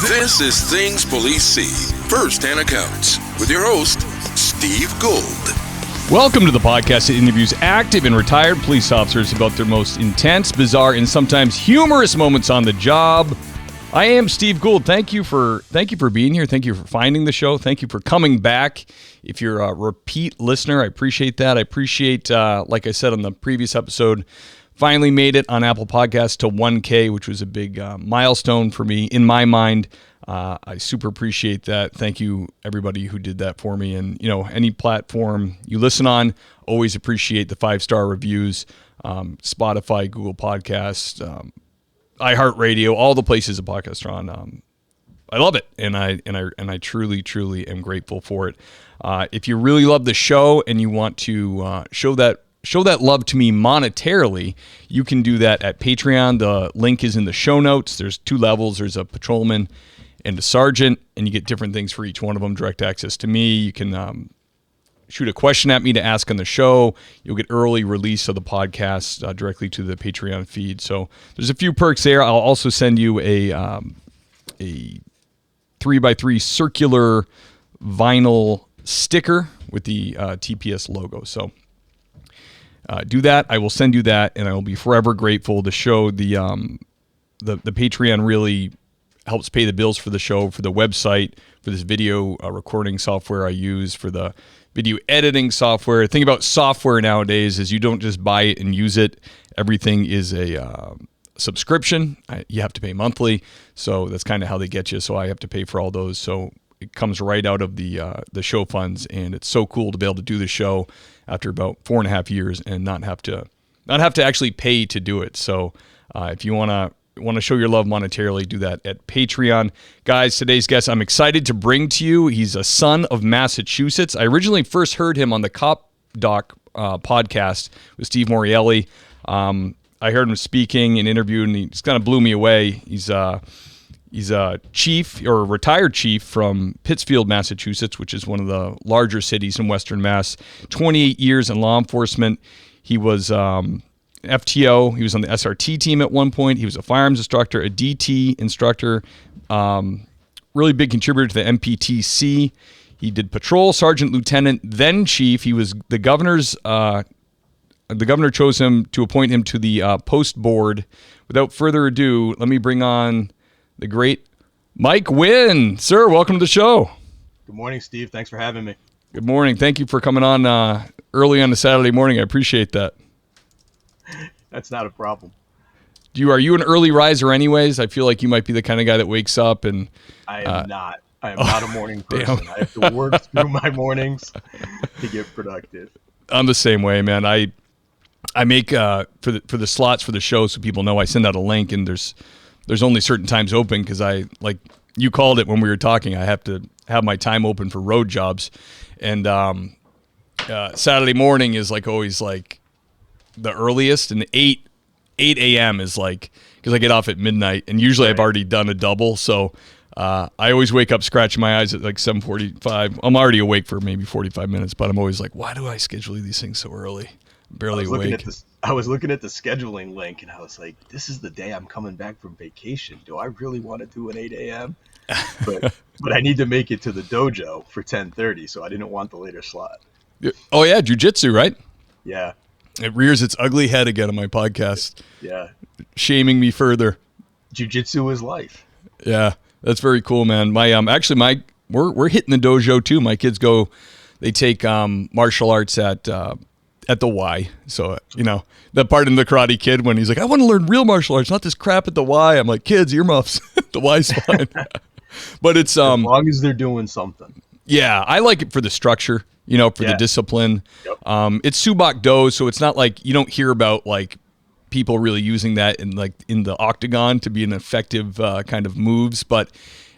This is Things Police See, First-Hand Accounts, with your host, Steve Gould. Welcome to the podcast that interviews active and retired police officers about their most intense, bizarre, and sometimes humorous moments on the job. I am Steve Gould. Thank you for being here. Thank you for finding the show. Thank you for coming back. If you're a repeat listener, I appreciate that. I appreciate, like I said on the previous episode, finally made it on Apple Podcasts to 1K, which was a big milestone for me in my mind. I super appreciate that. Thank you, everybody who did that for me. And, any platform you listen on, always appreciate the 5-star reviews. Spotify, Google Podcasts, iHeartRadio, all the places a podcast are on. I love it, and I truly am grateful for it. If you really love the show and you want to show that love to me monetarily, you can do that at Patreon. The link is in the show notes. There's 2 levels. There's a patrolman and a sergeant, and you get different things for each one of them. Direct access to me. You can shoot a question at me to ask on the show. You'll get early release of the podcast directly to the Patreon feed. So there's a few perks there. I'll also send you a 3x3 circular vinyl sticker with the TPS logo. So do that. I will send you that, and I will be forever grateful. The show, the Patreon really helps pay the bills for the show, for the website, for this video recording software I use, for the video editing software. The thing about software nowadays is you don't just buy it and use it. Everything is a subscription. You have to pay monthly, so that's kind of how they get you. So I have to pay for all those. So it comes right out of the show funds, and it's so cool to be able to do the show after about 4.5 years and not have to actually pay to do it. So if you want to show your love monetarily, do that at Patreon. Guys, today's guest I'm excited to bring to you. He's a son of Massachusetts. I originally first heard him on the Cop Doc podcast with Steve Morielli. I heard him speaking and interviewed, and he just kind of blew me away. He's a chief, or a retired chief, from Pittsfield, Massachusetts, which is one of the larger cities in Western Mass. 28 years in law enforcement. He was FTO. He was on the SRT team at one point. He was a firearms instructor, a DT instructor, really big contributor to the MPTC. He did patrol, sergeant, lieutenant, then chief. He was the governor chose him to appoint him to the post board. Without further ado, let me bring on the great Mike Wynn. Sir, welcome to the show. Good morning, Steve. Thanks for having me. Good morning. Thank you for coming on early on a Saturday morning. I appreciate that. That's not a problem. Are you an early riser anyways? I feel like you might be the kind of guy that wakes up and... I am not. I am not a morning person. Damn. I have to work through my mornings to get productive. I'm the same way, man. I make for the slots for the show, so people know, I send out a link, and there's only certain times open because like you called it when we were talking. I have to have my time open for road jobs, and Saturday morning is always the earliest, and 8 a.m. is because I get off at midnight, and usually right. I've already done a double, so I always wake up scratching my eyes at 7:45. I'm already awake for maybe 45 minutes, but I'm always like, why do I schedule these things so early? I'm barely awake. I was looking at the scheduling link, and I was like, this is the day I'm coming back from vacation. Do I really want to do an 8 a.m.? But I need to make it to the dojo for 10:30, so I didn't want the later slot. Oh, yeah, jiu-jitsu, right? Yeah. It rears its ugly head again on my podcast. Yeah. Shaming me further. Jiu-jitsu is life. Yeah, that's very cool, man. We're hitting the dojo too. My kids they take martial arts at the Y. So, that part in the Karate Kid when he's like, I want to learn real martial arts, not this crap at the Y. I'm like, kids, earmuffs. The Y's fine. But it's as long as they're doing something. Yeah, I like it for the structure, for the discipline. Yep. It's Subak Do, so it's not like you don't hear about people really using that in the octagon to be an effective kind of moves. But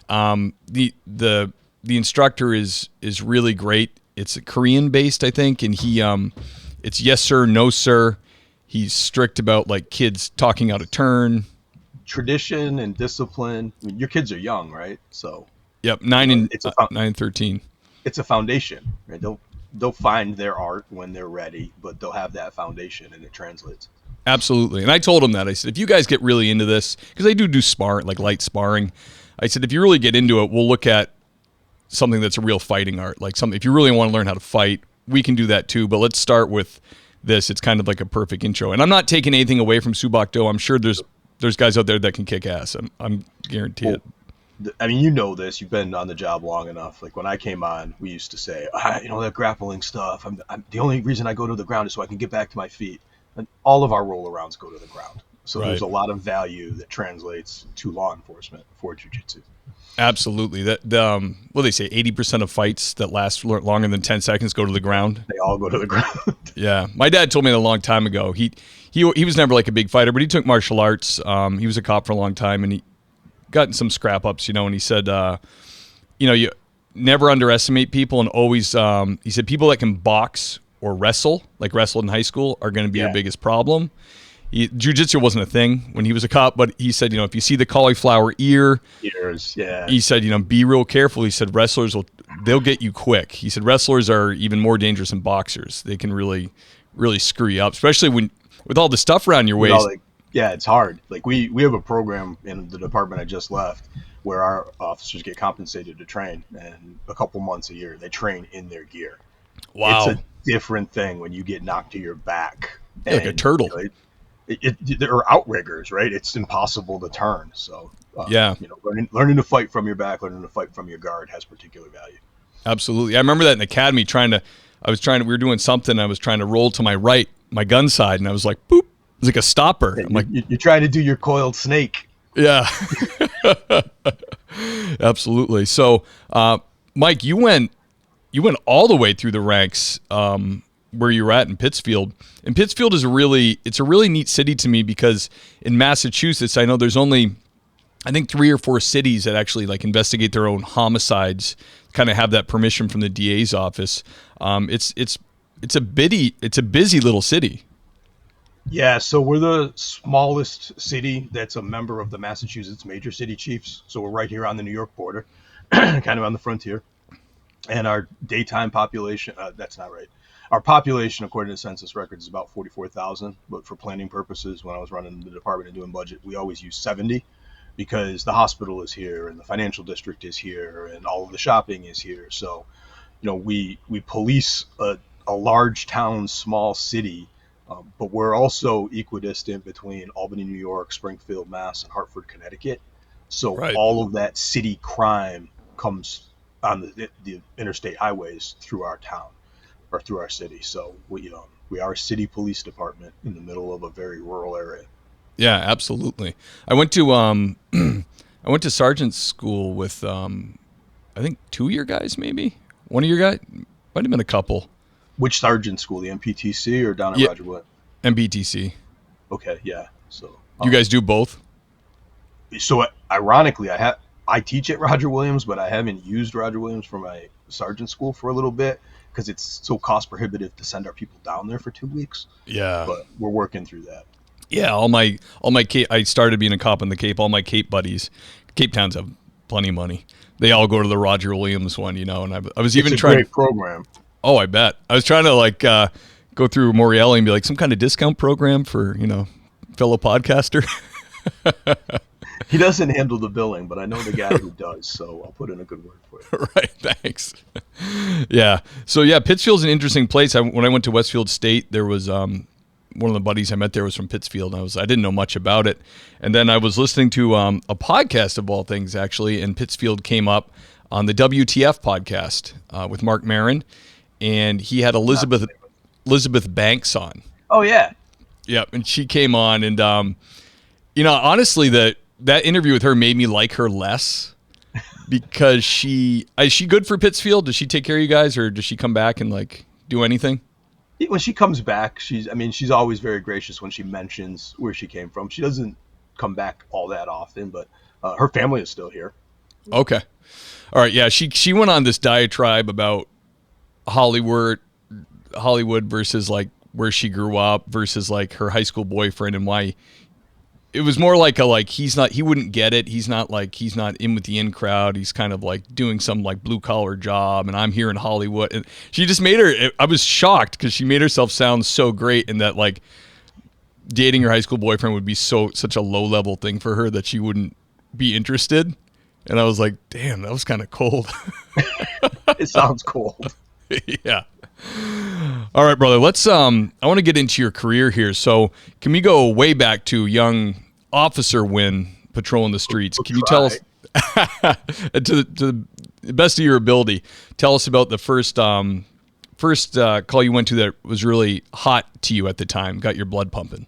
the instructor is really great. It's Korean based, I think, and he it's yes sir, no sir. He's strict about kids talking out of turn. Tradition and discipline. I mean, your kids are young, right? So. Yep, 9 and 13. It's a foundation, right? They'll find their art when they're ready, but they'll have that foundation, and it translates. Absolutely. And I told them that. I said, if you guys get really into this, because they do light sparring. I said, if you really get into it, we'll look at something that's a real fighting art. Like something, if you really want to learn how to fight, we can do that too. But let's start with this. It's kind of like a perfect intro. And I'm not taking anything away from Subak Do. I'm sure there's guys out there that can kick ass. I'm guaranteed it. I mean, you know this. You've been on the job long enough. Like when I came on, we used to say, that grappling stuff. I'm the only reason I go to the ground is so I can get back to my feet. And all of our roll-arounds go to the ground. So there's a lot of value that translates to law enforcement for jiu-jitsu. Absolutely. That what they say, 80% of fights that last longer than 10 seconds go to the ground. They all go to the ground. Yeah, my dad told me a long time ago. He was never like a big fighter, but he took martial arts. He was a cop for a long time, and he got in some scrap ups, and he said, you never underestimate people, and always, he said, people that can box or wrestled in high school are going to be your biggest problem. Jiu-jitsu wasn't a thing when he was a cop, but he said, if you see the cauliflower ears, he said, be real careful. He said, wrestlers they'll get you quick. He said, wrestlers are even more dangerous than boxers. They can really, really screw you up, especially with all the stuff around your waist. It's hard. Like we have a program in the department I just left where our officers get compensated to train, and a couple months a year they train in their gear. Wow. It's a different thing when you get knocked to your back. Like a turtle. There are outriggers, right? It's impossible to turn. So, learning to fight from your back, learning to fight from your guard has particular value. Absolutely. I remember that in academy we were doing something. I was trying to roll to my right, my gun side, and I was like, boop. It was like a stopper. I'm like, you're trying to do your coiled snake. Yeah. Absolutely. So, Mike, you went all the way through the ranks, where you were at in Pittsfield. And Pittsfield is a really neat city to me because in Massachusetts, I know there's only, I think 3 or 4 cities that actually like investigate their own homicides, kind of have that permission from the DA's office. It's a busy little city. Yeah, so we're the smallest city that's a member of the Massachusetts Major City Chiefs. So we're right here on the New York border, kind of on the frontier. And our daytime population, that's not right. Our population, according to census records, is about 44,000. But for planning purposes, when I was running the department and doing budget, we always use 70 because the hospital is here and the financial district is here and all of the shopping is here. So, we police a large town, small city, but we're also equidistant between Albany, New York, Springfield, Mass, and Hartford, Connecticut. So all of that city crime comes on the interstate highways through our town. Or through our city. So we are a city police department in the middle of a very rural area. Yeah, absolutely. I went to sergeant school with I think 2 of your guys, maybe one of your guys, might have been a couple. Which sergeant school? The MPTC or down at Roger Wynn? MPTC. Okay, yeah. So you guys do both? So ironically, I teach at Roger Williams, but I haven't used Roger Williams for my sergeant school for a little bit, because it's so cost prohibitive to send our people down there for 2 weeks. Yeah. But we're working through that. Yeah, all my Cape, I started being a cop in the Cape. All my Cape buddies, Cape Towns have plenty of money. They all go to the Roger Williams one, and I was even trying. It's a great program. Oh, I bet. I was trying to go through Morelli and be like some kind of discount program for fellow podcaster. He doesn't handle the billing, but I know the guy who does, so I'll put in a good word for you. Right, thanks. Yeah. So, Pittsfield's an interesting place. When I went to Westfield State, there was one of the buddies I met there was from Pittsfield. And I didn't know much about it. And then I was listening to a podcast of all things, actually, and Pittsfield came up on the WTF podcast with Mark Maron, and he had Elizabeth Banks on. Oh, yeah. Yep, and she came on, and, honestly, that interview with her made me like her less because is she good for Pittsfield? Does she take care of you guys, or does she come back and do anything? When she comes back, she's always very gracious when she mentions where she came from. She doesn't come back all that often, but her family is still here. Okay. All right. Yeah. She went on this diatribe about Hollywood versus where she grew up versus her high school boyfriend, and why. It was more he wouldn't get it. He's not in with the in crowd. He's kind of doing some blue collar job, and I'm here in Hollywood. And she just made her, I was shocked because she made herself sound so great, and that dating her high school boyfriend would be such a low level thing for her that she wouldn't be interested. And I was like, damn, that was kind of cold. It sounds cold. Yeah. All right, brother. Let's I want to get into your career here. So, can we go way back to young officer Wynn patrolling the streets? Can you tell us to the best of your ability, tell us about the first call you went to that was really hot to you at the time, got your blood pumping?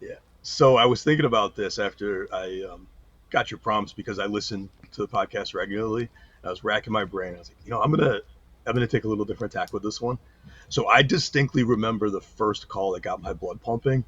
Yeah. So I was thinking about this after I got your prompts, because I listen to the podcast regularly. I was racking my brain. I was like, I'm gonna take a little different tack with this one. So I distinctly remember the first call that got my blood pumping,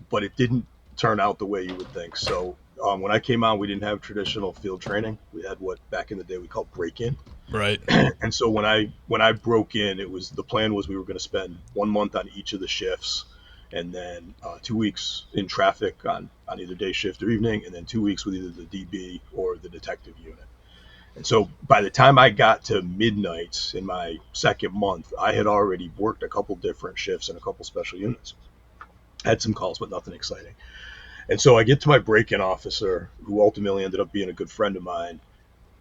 but it didn't turn out the way you would think. So when I came on, we didn't have traditional field training. We had what back in the day we called break-in. Right. And so when I broke in, the plan was we were going to spend 1 month on each of the shifts, and then 2 weeks in traffic on either day shift or evening, and then 2 weeks with either the DB or the detective unit. And so by the time I got to midnight in my second month, I had already worked a couple different shifts and a couple special units. I had some calls, but nothing exciting. And so I get to my break-in officer, who ultimately ended up being a good friend of mine,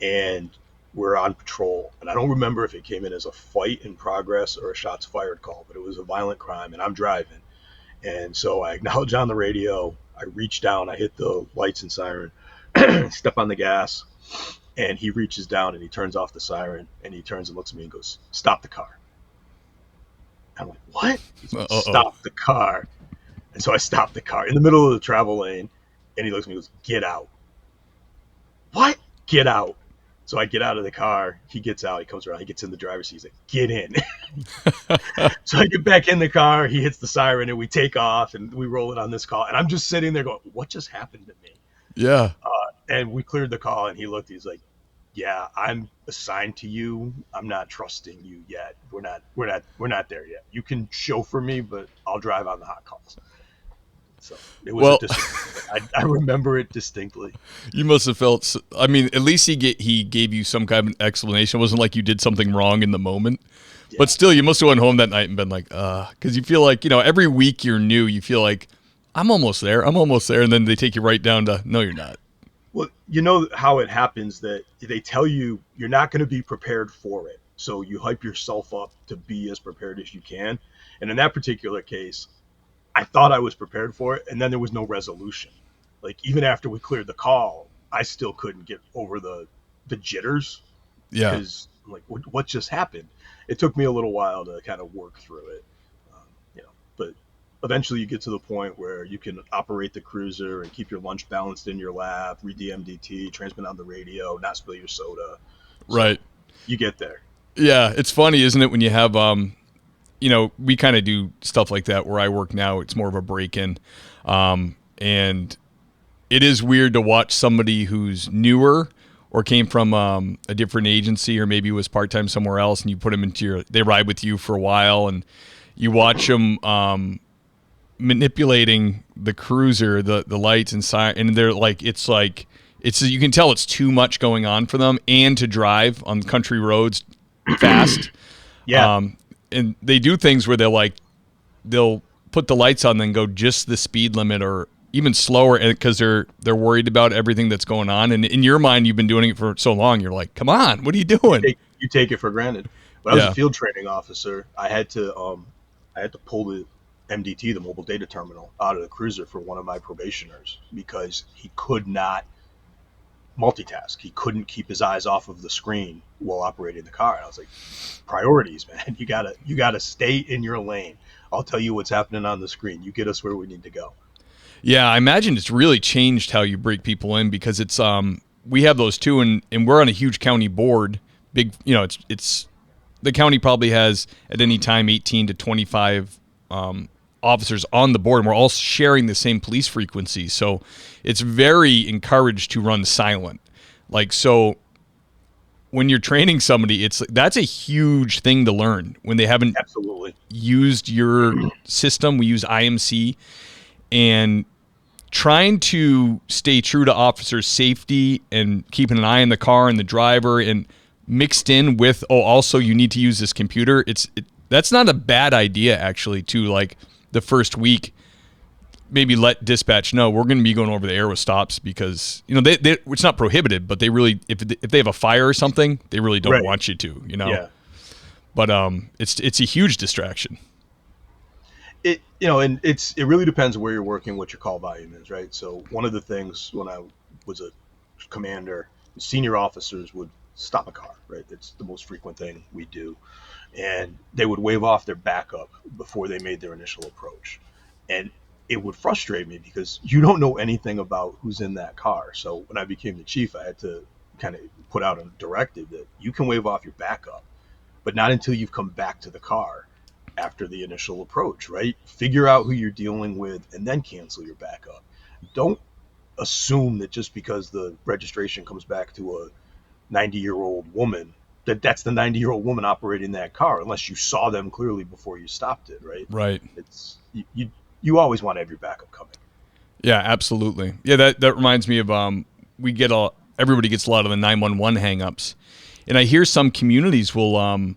and we're on patrol. And I don't remember if it came in as a fight in progress or a shots fired call, but it was a violent crime, and I'm driving. And so I acknowledge on the radio, I reach down, I hit the lights and siren, step on the gas, and he reaches down and he turns off the siren, and he turns and looks at me and goes, "Stop the car." I'm like, "What?" He's like, "Stop the car." And so I stopped the car in the middle of the travel lane, and he looks at me and goes, "Get out." "What?" "Get out." So I get out of the car, he gets out, he comes around, he gets in the driver's seat, he's like, "Get in." So I get back in the car, he hits the siren, and we take off, and we roll it on this call. And I'm just sitting there going, what just happened to me? Yeah. And we cleared the call, and he looked, he's like, "Yeah, I'm assigned to you. I'm not trusting you yet. We're not there yet. You can chauffeur me, but I'll drive on the hot calls." So it was I remember it distinctly. You must have felt, I mean, at least he gave you some kind of explanation. It wasn't like you did something wrong in the moment. Yeah. But still, you must have went home that night and been like, because you feel like, every week you're new, you feel like, I'm almost there. And then they take you right down to, no, you're not. Well, you know how it happens that they tell you you're not going to be prepared for it. So you hype yourself up to be as prepared as you can. And in that particular case, I thought I was prepared for it, and then there was no resolution. Like, even after we cleared the call, I still couldn't get over the jitters. Yeah. Because, like, what just happened? It took me a little while to kind of work through it. But eventually you get to the point where you can operate the cruiser and keep your lunch balanced in your lap, read the MDT, transmit on the radio, not spill your soda. So right. You get there. Yeah. It's funny, isn't it, when you have, we kind of do stuff like that where I work now. It's more of a break-in. And it is weird to watch somebody who's newer or came from a different agency, or maybe was part-time somewhere else, and you put them they ride with you for a while, and you watch them manipulating the cruiser, the lights and they're like, you can tell it's too much going on for them, and to drive on country roads fast. Yeah. And they do things where they'll put the lights on, then go just the speed limit or even slower, because they're worried about everything that's going on. And in your mind, you've been doing it for so long, you're like, come on, what are you doing? You take it for granted. When I was a field training officer, I had to pull the MDT, the mobile data terminal, out of the cruiser for one of my probationers, because he could not multitask. He couldn't keep his eyes off of the screen while operating the car. And I was like, priorities, man. You gotta stay in your lane. I'll tell you what's happening on the screen. You get us where we need to go. Yeah, I imagine it's really changed how you break people in, because it's we have those too, and we're on a huge county board. Big, it's the county probably has at any time 18 to 25 officers on the board, and we're all sharing the same police frequency. So it's very encouraged to run silent. Like, so when you're training somebody, that's a huge thing to learn when they haven't absolutely used your system. We use IMC, and trying to stay true to officers' safety and keeping an eye on the car and the driver, and mixed in with, also you need to use this computer. That's not a bad idea, actually, to, like, the first week, maybe let dispatch know we're going to be going over the air with stops because, you know, they it's not prohibited, but they really, if they have a fire or something, they really don't want you to, you know? Yeah. But it's a huge distraction. It, you know, and it really depends where you're working, what your call volume is, right? So one of the things when I was a commander, senior officers would stop a car, right? It's the most frequent thing we do. And they would wave off their backup before they made their initial approach. And it would frustrate me because you don't know anything about who's in that car. So when I became the chief, I had to kind of put out a directive that you can wave off your backup, but not until you've come back to the car after the initial approach, right? Figure out who you're dealing with and then cancel your backup. Don't assume that just because the registration comes back to a 90-year-old woman, that's the 90-year-old woman operating that car, unless you saw them clearly before you stopped it, right? Right. It's you always want to have your backup coming. Yeah, absolutely. Yeah, that reminds me of everybody gets a lot of the 911 hangups. And I hear some communities will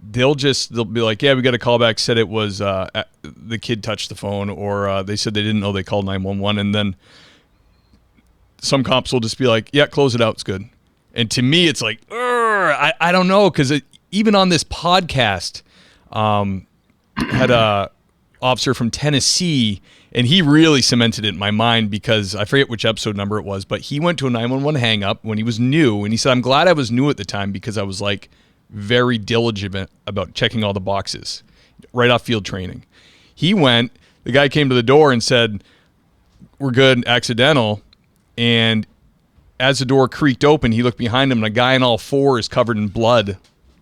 they'll be like, yeah, we got a call back, said it was the kid touched the phone, or they said they didn't know they called 911, and then some cops will just be like, yeah, close it out, it's good. And to me, it's like, I don't know, because even on this podcast, had a officer from Tennessee, and he really cemented it in my mind because I forget which episode number it was, but he went to a 911 hang up when he was new, and he said, I'm glad I was new at the time because I was like very diligent about checking all the boxes right off field training. He went, the guy came to the door and said, we're good, accidental, and as the door creaked open, he looked behind him, and a guy on all fours covered in blood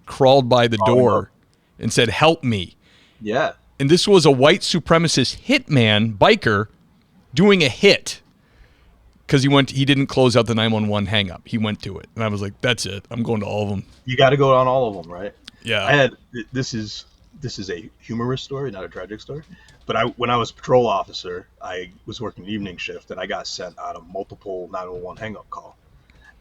crawled by the door and said, help me. Yeah. And this was a white supremacist hitman, biker, doing a hit because he didn't close out the 911 hang-up. He went to it. And I was like, that's it. I'm going to all of them. You got to go on all of them, right? Yeah. This is a humorous story, not a tragic story. But when I was a patrol officer, I was working evening shift, and I got sent on a multiple 911 hang-up call.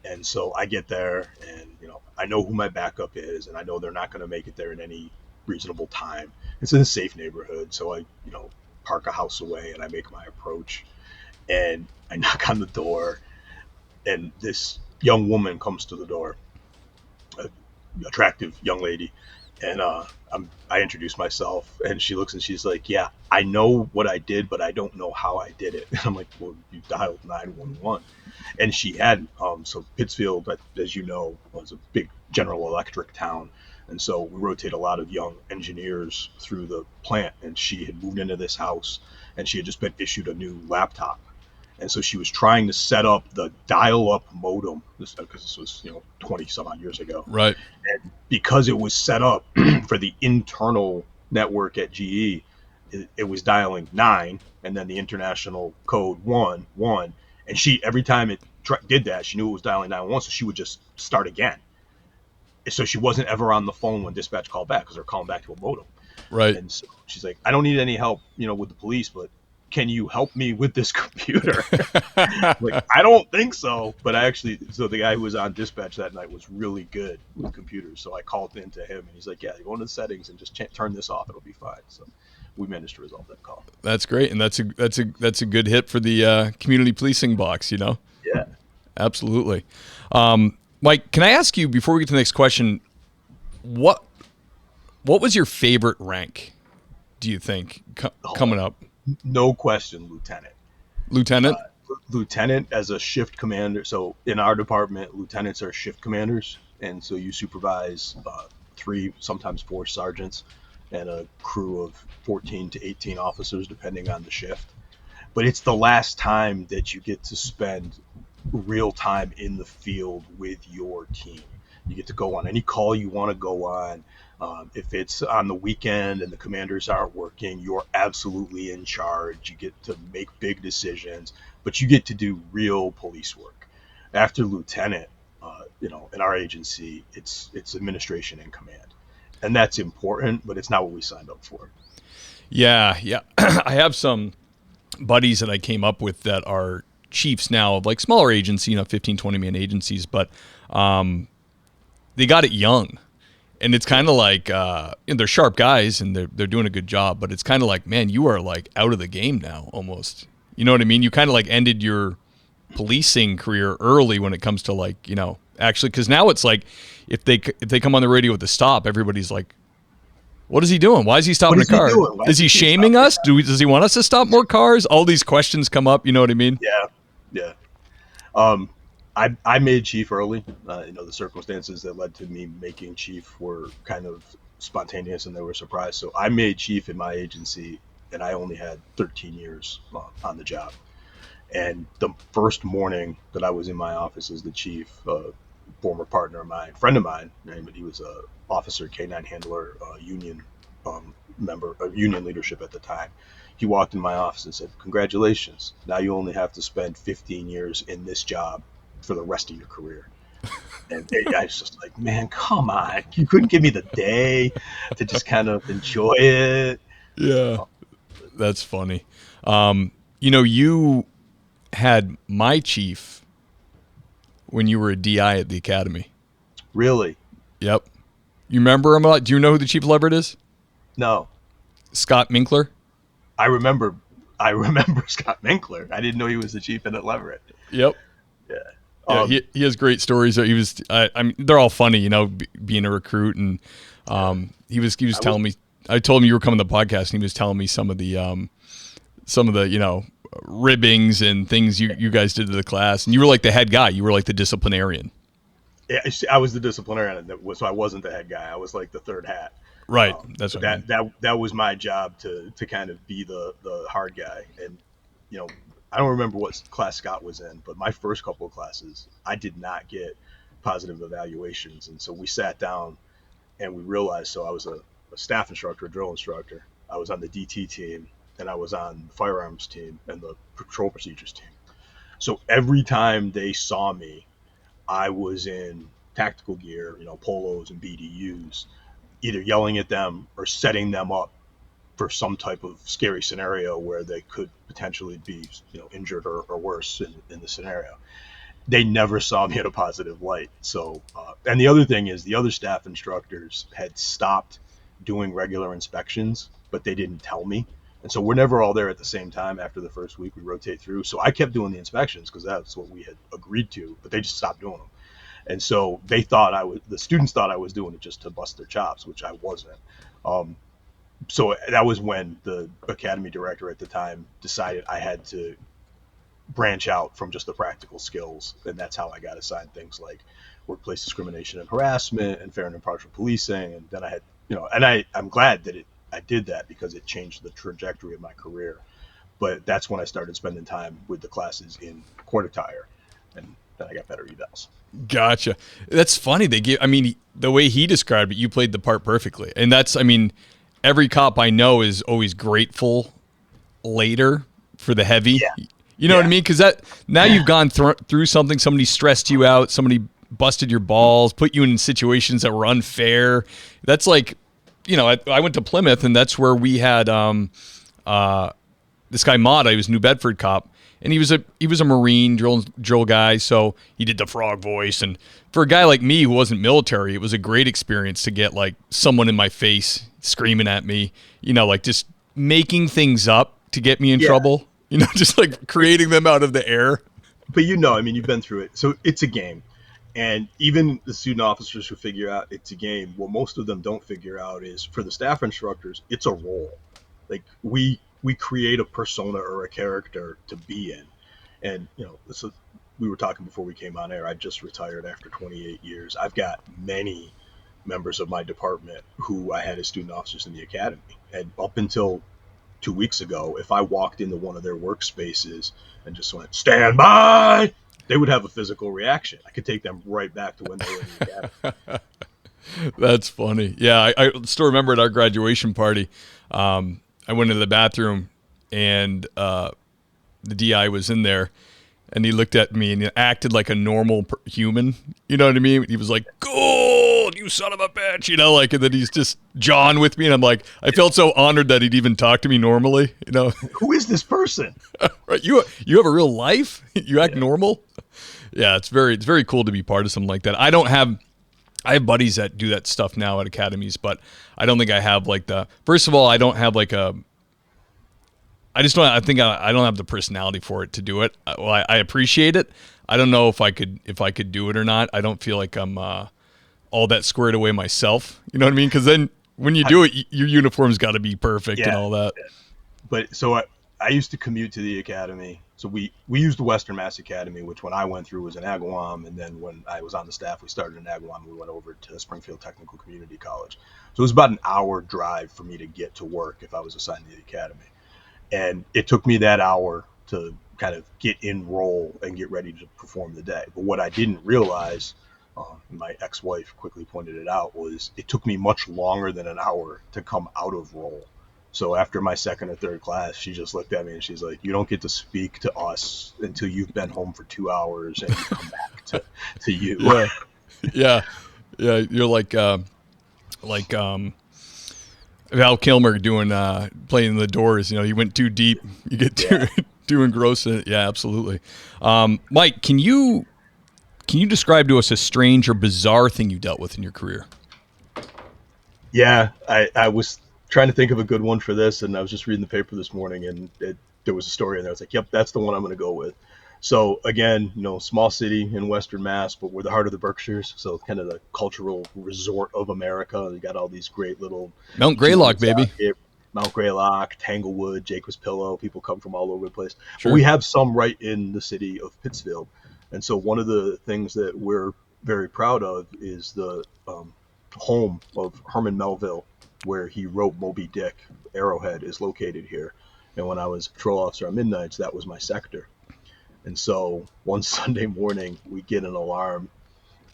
And so I get there, and I know who my backup is, and I know they're not going to make it there in any reasonable time. It's in a safe neighborhood, so I park a house away, and I make my approach, and I knock on the door, and this young woman comes to the door, an attractive young lady, and I introduce myself, and she looks and she's like, yeah, I know what I did, but I don't know how I did it. And I'm like, well, you dialed 911. And she had, so Pittsfield, as you know, was a big General Electric town. And so we rotate a lot of young engineers through the plant, and she had moved into this house, and she had just been issued a new laptop. And so she was trying to set up the dial-up modem, because this was 20 some odd years ago. Right. And because it was set up for the internal network at GE, it was dialing 9 and then the international code 1 1. And she, every time it did that, she knew it was dialing 911, so she would just start again. So she wasn't ever on the phone when dispatch called back because they're calling back to a modem. Right. And so she's like, I don't need any help, with the police, but can you help me with this computer? Like, I don't think so. But so the guy who was on dispatch that night was really good with computers. So I called in to him, and he's like, yeah, you go into the settings and just turn this off. It'll be fine. So we managed to resolve that call. That's great. And that's a good hit for the community policing box, Yeah. Absolutely. Mike, can I ask you, before we get to the next question, what was your favorite rank, do you think, coming up? No question, lieutenant. Lieutenant? Lieutenant as a shift commander. So in our department, lieutenants are shift commanders. And so you supervise 3, sometimes 4 sergeants and a crew of 14 to 18 officers, depending on the shift. But it's the last time that you get to spend real time in the field with your team. You get to go on any call you want to go on. If it's on the weekend and the commanders aren't working, you're absolutely in charge. You get to make big decisions, but you get to do real police work. After lieutenant, in our agency, it's administration and command. And that's important, but it's not what we signed up for. Yeah. I have some buddies that I came up with that are chiefs now of like smaller agency, 15, 20 man agencies, but they got it young. And it's kind of like, they're sharp guys and they're doing a good job, but it's kind of like, man, you are like out of the game now almost. You know what I mean? You kind of like ended your policing career early when it comes to like, actually, because now it's like if they come on the radio with a stop, everybody's like, what is he doing? Why is he stopping a car? Is he shaming us? Does he want us to stop more cars? All these questions come up. You know what I mean? Yeah. I made chief early. The circumstances that led to me making chief were kind of spontaneous and they were surprised. So I made chief in my agency, and I only had 13 years on the job. And the first morning that I was in my office as the chief, former partner of mine, friend of mine, he was a officer, K9 handler, union member, union leadership at the time. He walked in my office and said, "Congratulations. Now you only have to spend 15 years in this job for the rest of your career." And I was just like, man, come on. You couldn't give me the day to just kind of enjoy it. Yeah, that's funny. You had my chief when you were a DI at the academy. Really? Yep. You remember him? Do you know who the chief of Leverett is? No. Scott Minkler? I remember Scott Minkler. I didn't know he was the chief at Leverett. Yep. Yeah. He has great stories. He was, they're all funny, being a recruit, and he was telling me. I told him you were coming to the podcast, and he was telling me some of the ribbings and things you guys did to the class, and you were like the head guy. You were like the disciplinarian. Yeah, I was the disciplinarian, so I wasn't the head guy. I was like the third hat. Right. That's what that was my job to kind of be the hard guy. And I don't remember what class Scott was in, but my first couple of classes, I did not get positive evaluations. And so we sat down and we realized, so I was a staff instructor, a drill instructor. I was on the DT team, and I was on the firearms team and the patrol procedures team. So every time they saw me, I was in tactical gear, polos and BDUs, either yelling at them or setting them up for some type of scary scenario where they could potentially be, injured or worse in the scenario. They never saw me in a positive light. So, and the other thing is the other staff instructors had stopped doing regular inspections, but they didn't tell me. And so we're never all there at the same time. After the first week, we rotate through. So I kept doing the inspections because that's what we had agreed to, but they just stopped doing them. And so the students thought I was doing it just to bust their chops, which I wasn't. So that was when the academy director at the time decided I had to branch out from just the practical skills. And that's how I got assigned things like workplace discrimination and harassment and fair and impartial policing. And then I had, and I'm glad that I did that because it changed the trajectory of my career. But that's when I started spending time with the classes in court attire. And then I got better evals. Gotcha. That's funny. The way he described it, you played the part perfectly. And that's, every cop I know is always grateful later for the heavy. Yeah. You know what I mean? Because now you've gone through something, somebody stressed you out, somebody busted your balls, put you in situations that were unfair. That's like, I went to Plymouth, and that's where we had this guy Mott. He was a New Bedford cop, and he was a Marine drill guy, so he did the frog voice. And for a guy like me who wasn't military, it was a great experience to get like someone in my face screaming at me, like just making things up to get me in trouble, just like creating them out of the air. But you've been through it, so it's a game. And even the student officers who figure out it's a game, what most of them don't figure out is for the staff instructors, it's a role. Like we create a persona or a character to be in. And, we were talking before we came on air. I just retired after 28 years. I've got many members of my department who I had as student officers in the academy. And up until 2 weeks ago, if I walked into one of their workspaces and just went, "Stand by," they would have a physical reaction. I could take them right back to when they were in the academy. That's funny. Yeah, I still remember at our graduation party, I went into the bathroom, and the DI was in there, and he looked at me and he acted like a normal human. You know what I mean? He was like, "Gold, you son of a bitch," and then he's just jawing with me, and I'm like, I felt so honored that he'd even talk to me normally. Who is this person? Right? You have a real life. You act normal. Yeah, it's very cool to be part of something like that. I don't have I have buddies that do that stuff now at academies, but I don't think I have like first of all, I don't have like I don't have the personality for it to do it. Well, I appreciate it. I don't know if I could do it or not. I don't feel like I'm all that squared away myself. You know what I mean? Because then when you do it, your uniform's got to be perfect and all that. But so I used to commute to the academy. So we used the Western Mass Academy, which when I went through was in Agawam, and then when I was on the staff, we started in Agawam. We went over to Springfield Technical Community College. So it was about an hour drive for me to get to work if I was assigned to the academy. And it took me that hour to kind of get in role and get ready to perform the day. But what I didn't realize, my ex-wife quickly pointed it out, was it took me much longer than an hour to come out of role. So after my second or third class, she just looked at me and she's like, you don't get to speak to us until you've been home for 2 hours and you come back to you. Yeah. You're like Val Kilmer playing the Doors. You know, he went too deep. You get too engrossed in it. Yeah, absolutely. Mike, can you describe to us a strange or bizarre thing you dealt with in your career? Yeah, I was trying to think of a good one for this, and I was just reading the paper this morning, and there was a story in there. I was like, yep, that's the one I'm going to go with. So again, small city in Western Mass, but we're the heart of the Berkshires, so kind of the cultural resort of America. You got all these great little Mount Greylock, baby. Mount Greylock, Tanglewood, Jacob's Pillow. People come from all over the place. Sure. But we have some right in the city of Pittsfield, and so one of the things that we're very proud of is the home of Herman Melville, where he wrote Moby Dick. Arrowhead is located here, and when I was patrol officer on midnights, that was my sector. And so one Sunday morning, we get an alarm,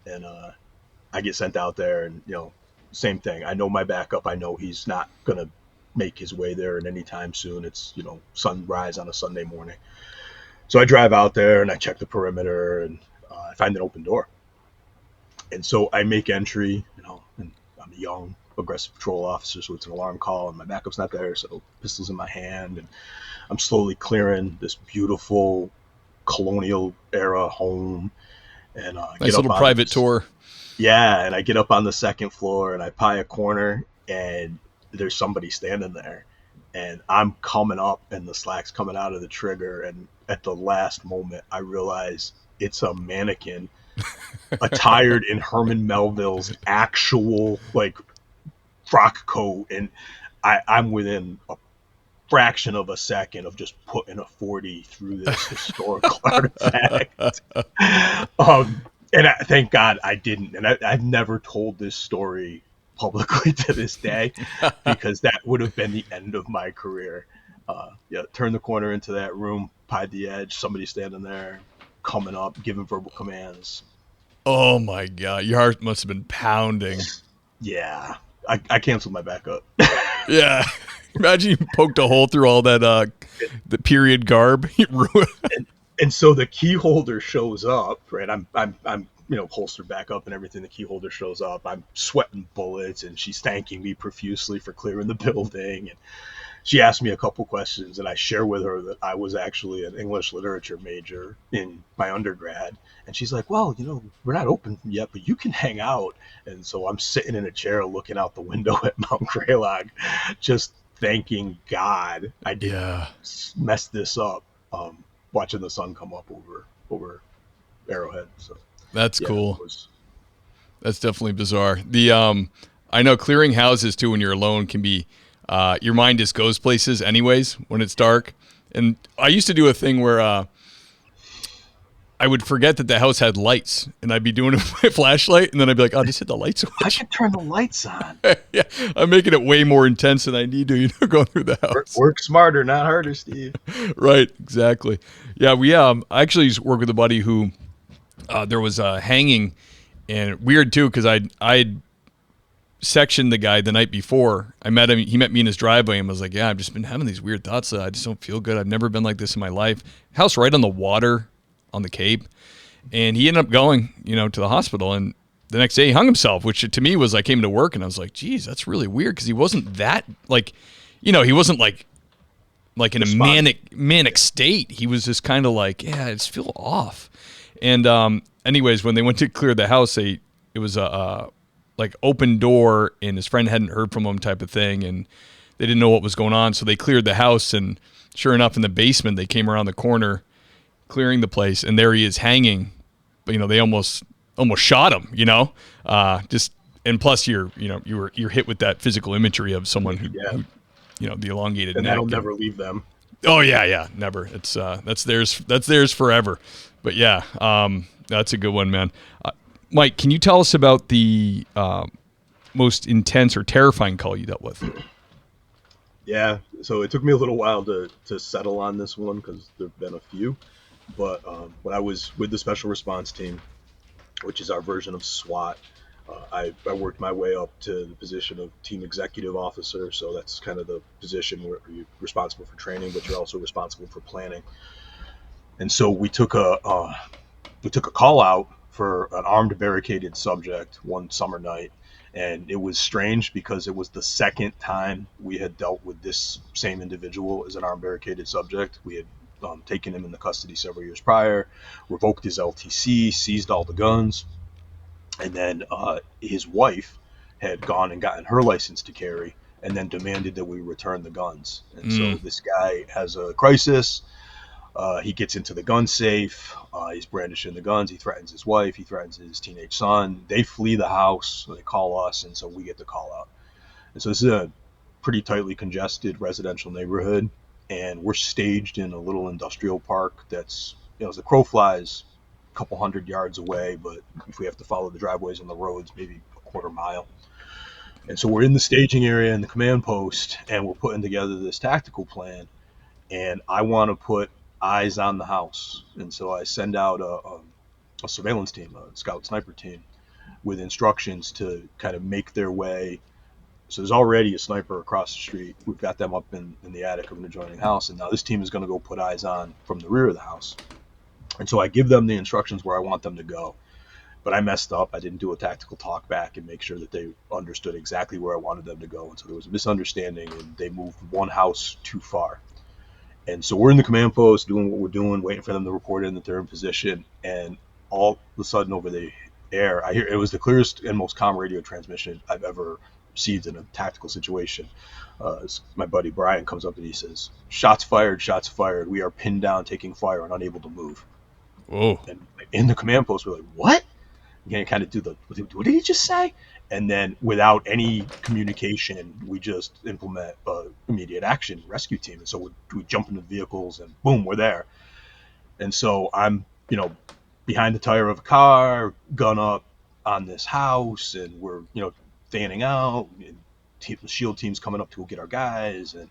and I get sent out there, and same thing. I know my backup. I know he's not gonna make his way there at any time soon. It's sunrise on a Sunday morning. So I drive out there and I check the perimeter, and I find an open door. And so I make entry, and I'm a young, aggressive patrol officer, so it's an alarm call, and my backup's not there, so pistol's in my hand, and I'm slowly clearing this beautiful colonial era home, and nice little private tour. Yeah, and I get up on the second floor, and I pie a corner, and there's somebody standing there, and I'm coming up, and the slack's coming out of the trigger, and at the last moment, I realize it's a mannequin attired in Herman Melville's actual frock coat, and I'm within a fraction of a second of just putting a 40 through this historical artifact. And thank God I didn't. And I've never told this story publicly to this day, because that would have been the end of my career. Turn the corner into that room, pied the edge, somebody standing there, coming up, giving verbal commands. Oh my God, your heart must have been pounding. Yeah, I canceled my backup. Yeah. Imagine you poked a hole through all that the period garb. and so the key holder shows up, right? I'm holstered back up and everything. The key holder shows up. I'm sweating bullets, and she's thanking me profusely for clearing the building. And she asked me a couple questions, and I share with her that I was actually an English literature major in my undergrad. And she's like, well, we're not open yet, but you can hang out. And so I'm sitting in a chair looking out the window at Mount Greylock, just thanking God I didn't mess this up, watching the sun come up over Arrowhead. So that's cool. That's definitely bizarre. I know clearing houses too when you're alone can be your mind just goes places anyways when it's dark. And I used to do a thing where I would forget that the house had lights, and I'd be doing it with my flashlight, and then I'd be like, oh, just hit the light switch. I could turn the lights on. Yeah, I'm making it way more intense than I need to, going through the house. Work smarter, not harder, Steve. Right, exactly. Yeah, I actually used to work with a buddy who there was a hanging, and weird too, because I'd sectioned the guy the night before. I met him. He met me in his driveway, and was like, yeah, I've just been having these weird thoughts that I just don't feel good. I've never been like this in my life. House right on the water, on the Cape, and he ended up going, to the hospital, and the next day he hung himself, which to me was, I came to work and I was like, geez, that's really weird, because he wasn't that he wasn't like in a manic state. He was just kind of like, yeah, I just feel off. And anyways, when they went to clear the house, it was a like open door, and his friend hadn't heard from him type of thing, and they didn't know what was going on, so they cleared the house, and sure enough, in the basement, they came around the corner, clearing the place, and there he is hanging. But they almost shot him. And plus you're hit with that physical imagery of someone who the elongated and neck. that'll never leave them. Oh yeah, never. It's that's theirs forever. But yeah, that's a good one, man. Mike, can you tell us about the most intense or terrifying call you dealt with? Yeah, so it took me a little while to settle on this one because there've been a few. But when I was with the special response team, which is our version of SWAT, I worked my way up to the position of team executive officer. So that's kind of the position where you're responsible for training, but you're also responsible for planning. And so we took a call out for an armed barricaded subject one summer night. And it was strange because it was the second time we had dealt with this same individual as an armed barricaded subject. We had taken him into custody several years prior, revoked his LTC, seized all the guns, and then his wife had gone and gotten her license to carry and then demanded that we return the guns. And so this guy has a crisis. He gets into the gun safe. He's brandishing the guns. He threatens his wife. He threatens his teenage son. They flee the house. They call us, and so we get the call out. And so this is a pretty tightly congested residential neighborhood, and we're staged in a little industrial park that's, as the crow flies, a couple 100 yards away, but if we have to follow the driveways and the roads, maybe a quarter mile. And so we're in the staging area in the command post, and we're putting together this tactical plan, and I want to put eyes on the house. And so I send out a surveillance team, a scout sniper team, with instructions to kind of make their way. So there's already a sniper across the street. We've got them up in the attic of an adjoining house, and now this team is going to go put eyes on from the rear of the house. And so I give them the instructions where I want them to go. But I messed up. I didn't do a tactical talk back and make sure that they understood exactly where I wanted them to go. And so there was a misunderstanding, and they moved one house too far. And so we're in the command post doing what we're doing, waiting for them to report in that they're in position. And all of a sudden over the air, I hear it was the clearest and most calm radio transmission I've ever received in a tactical situation. My buddy Brian comes up and he says, shots fired, we are pinned down, taking fire, and unable to move. Whoa. And in the command post, we're like, what? You kind of do what did he just say? And then without any communication, we just implement immediate action rescue team. And so we jump into vehicles and boom, we're there. And so I'm, behind the tire of a car, gun up on this house, and we're, fanning out. And the SHIELD team's coming up to get our guys, and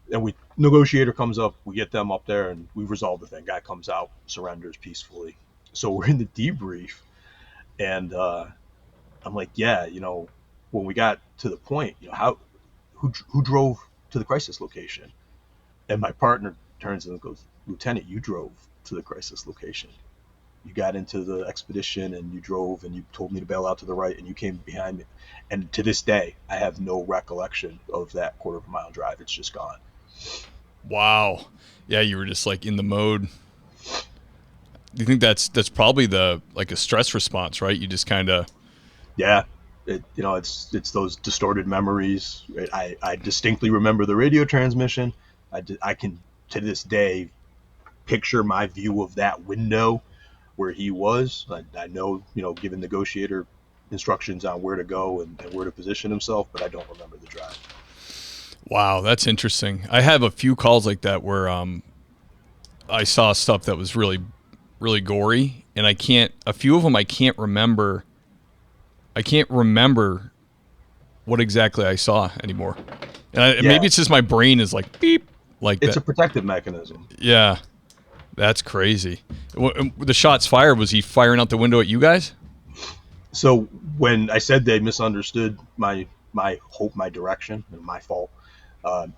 then negotiator comes up, we get them up there, and we resolve the thing. Guy comes out, surrenders peacefully. So we're in the debrief, and I'm like, yeah, when we got to the point, who drove to the crisis location? And my partner turns and goes, Lieutenant, you drove to the crisis location. You got into the expedition and you drove and you told me to bail out to the right and you came behind me. And to this day, I have no recollection of that quarter of a mile drive. It's just gone. Wow. Yeah, you were just like in the mode. Do you think that's probably a stress response, right? You just kind of. Yeah. It's those distorted memories. I distinctly remember the radio transmission. I can, to this day, picture my view of that window where he was. I know, given negotiator instructions on where to go and where to position himself, but I don't remember the drive. Wow, that's interesting. I have a few calls like that where I saw stuff that was really, really gory, and a few of them I can't remember what exactly I saw anymore. And maybe it's just my brain is like beep, like it's that. a protective mechanism. Yeah, that's crazy. The shots fired, was he firing out the window at you guys? So when I said they misunderstood my hope, my direction, and my fault,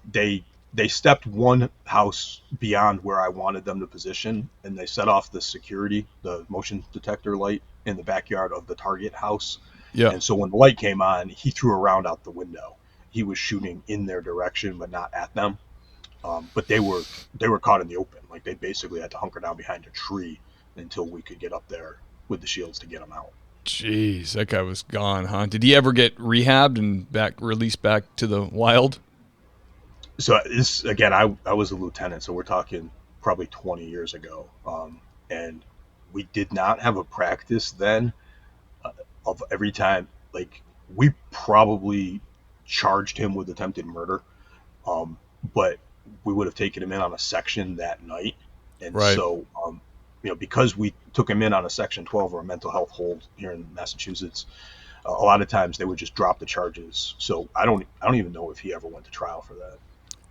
they stepped one house beyond where I wanted them to position, and they set off the motion detector light in the backyard of the target house. Yeah. And so when the light came on, he threw a round out the window. He was shooting in their direction, but not at them. But they were caught in the open. Like they basically had to hunker down behind a tree until we could get up there with the shields to get them out. Jeez, that guy was gone, huh? Did he ever get rehabbed and released back to the wild? So this again, I was a lieutenant, so we're talking probably 20 years ago, and we did not have a practice then of every time. Like we probably charged him with attempted murder, but we would have taken him in on a section that night, and Right. so because we took him in on a section 12 or a mental health hold here in Massachusetts, a lot of times they would just drop the charges. So I don't even know if he ever went to trial for that.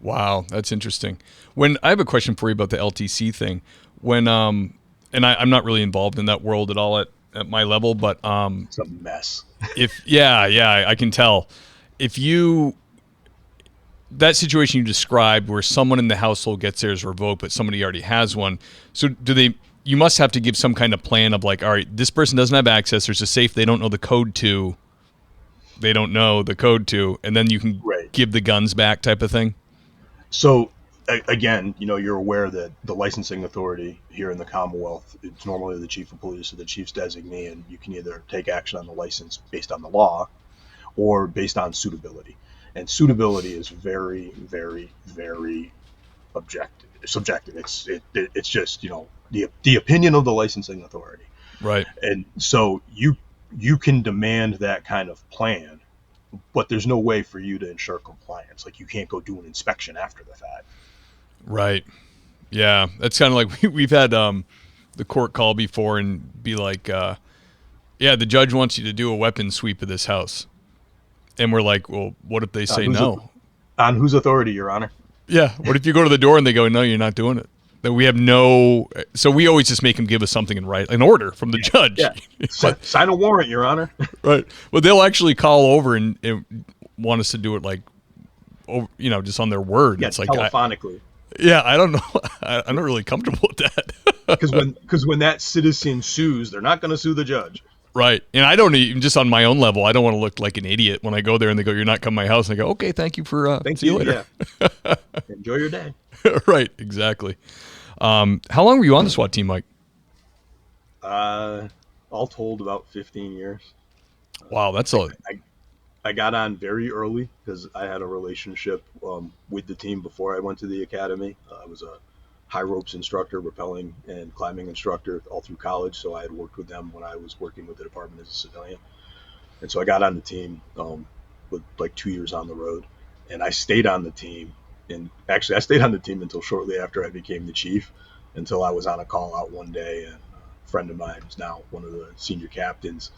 Wow, that's interesting. When I have a question for you about the LTC thing, when and I'm not really involved in that world at all at my level, but It's a mess. I can tell. If that situation you described where someone in the household gets theirs revoked, but somebody already has one, so you must have to give some kind of plan of like, all right, this person doesn't have access, there's a safe they don't know the code to, and then you can give the guns back type of thing. So again, you're aware that the licensing authority here in the Commonwealth, it's normally the chief of police or the chief's designee, and you can either take action on the license based on the law or based on suitability. And suitability is very, very, very subjective. It's just, the opinion of the licensing authority. Right. And so you can demand that kind of plan, but there's no way for you to ensure compliance. Like you can't go do an inspection after the fact. Right. Yeah. That's kind of like we've had the court call before and be like, yeah, the judge wants you to do a weapons sweep of this house. And we're like, well, what if they say no? On whose authority, Your Honor? Yeah. What if you go to the door and they go, no, you're not doing it? Then we have so we always just make them give us something in an order from the judge. Yeah. Sign a warrant, Your Honor. Right. Well, they'll actually call over and want us to do it like, just on their word. Yeah, it's like telephonically. I don't know. I'm not really comfortable with that. Because when that citizen sues, they're not going to sue the judge. Right. And I don't even, just on my own level, I don't want to look like an idiot when I go there and they go, you're not coming to my house. And I go, okay, thank you for, see you later. Yeah. Enjoy your day. Right. Exactly. How long were you on the SWAT team, Mike? All told about 15 years. Wow. That's I got on very early because I had a relationship with the team before I went to the academy. I was a high ropes instructor, rappelling and climbing instructor all through college. So I had worked with them when I was working with the department as a civilian. And so I got on the team with like 2 years on the road, and I stayed on the team. And actually I stayed on the team until shortly after I became the chief, until I was on a call out one day. And a friend of mine who's now one of the senior captains,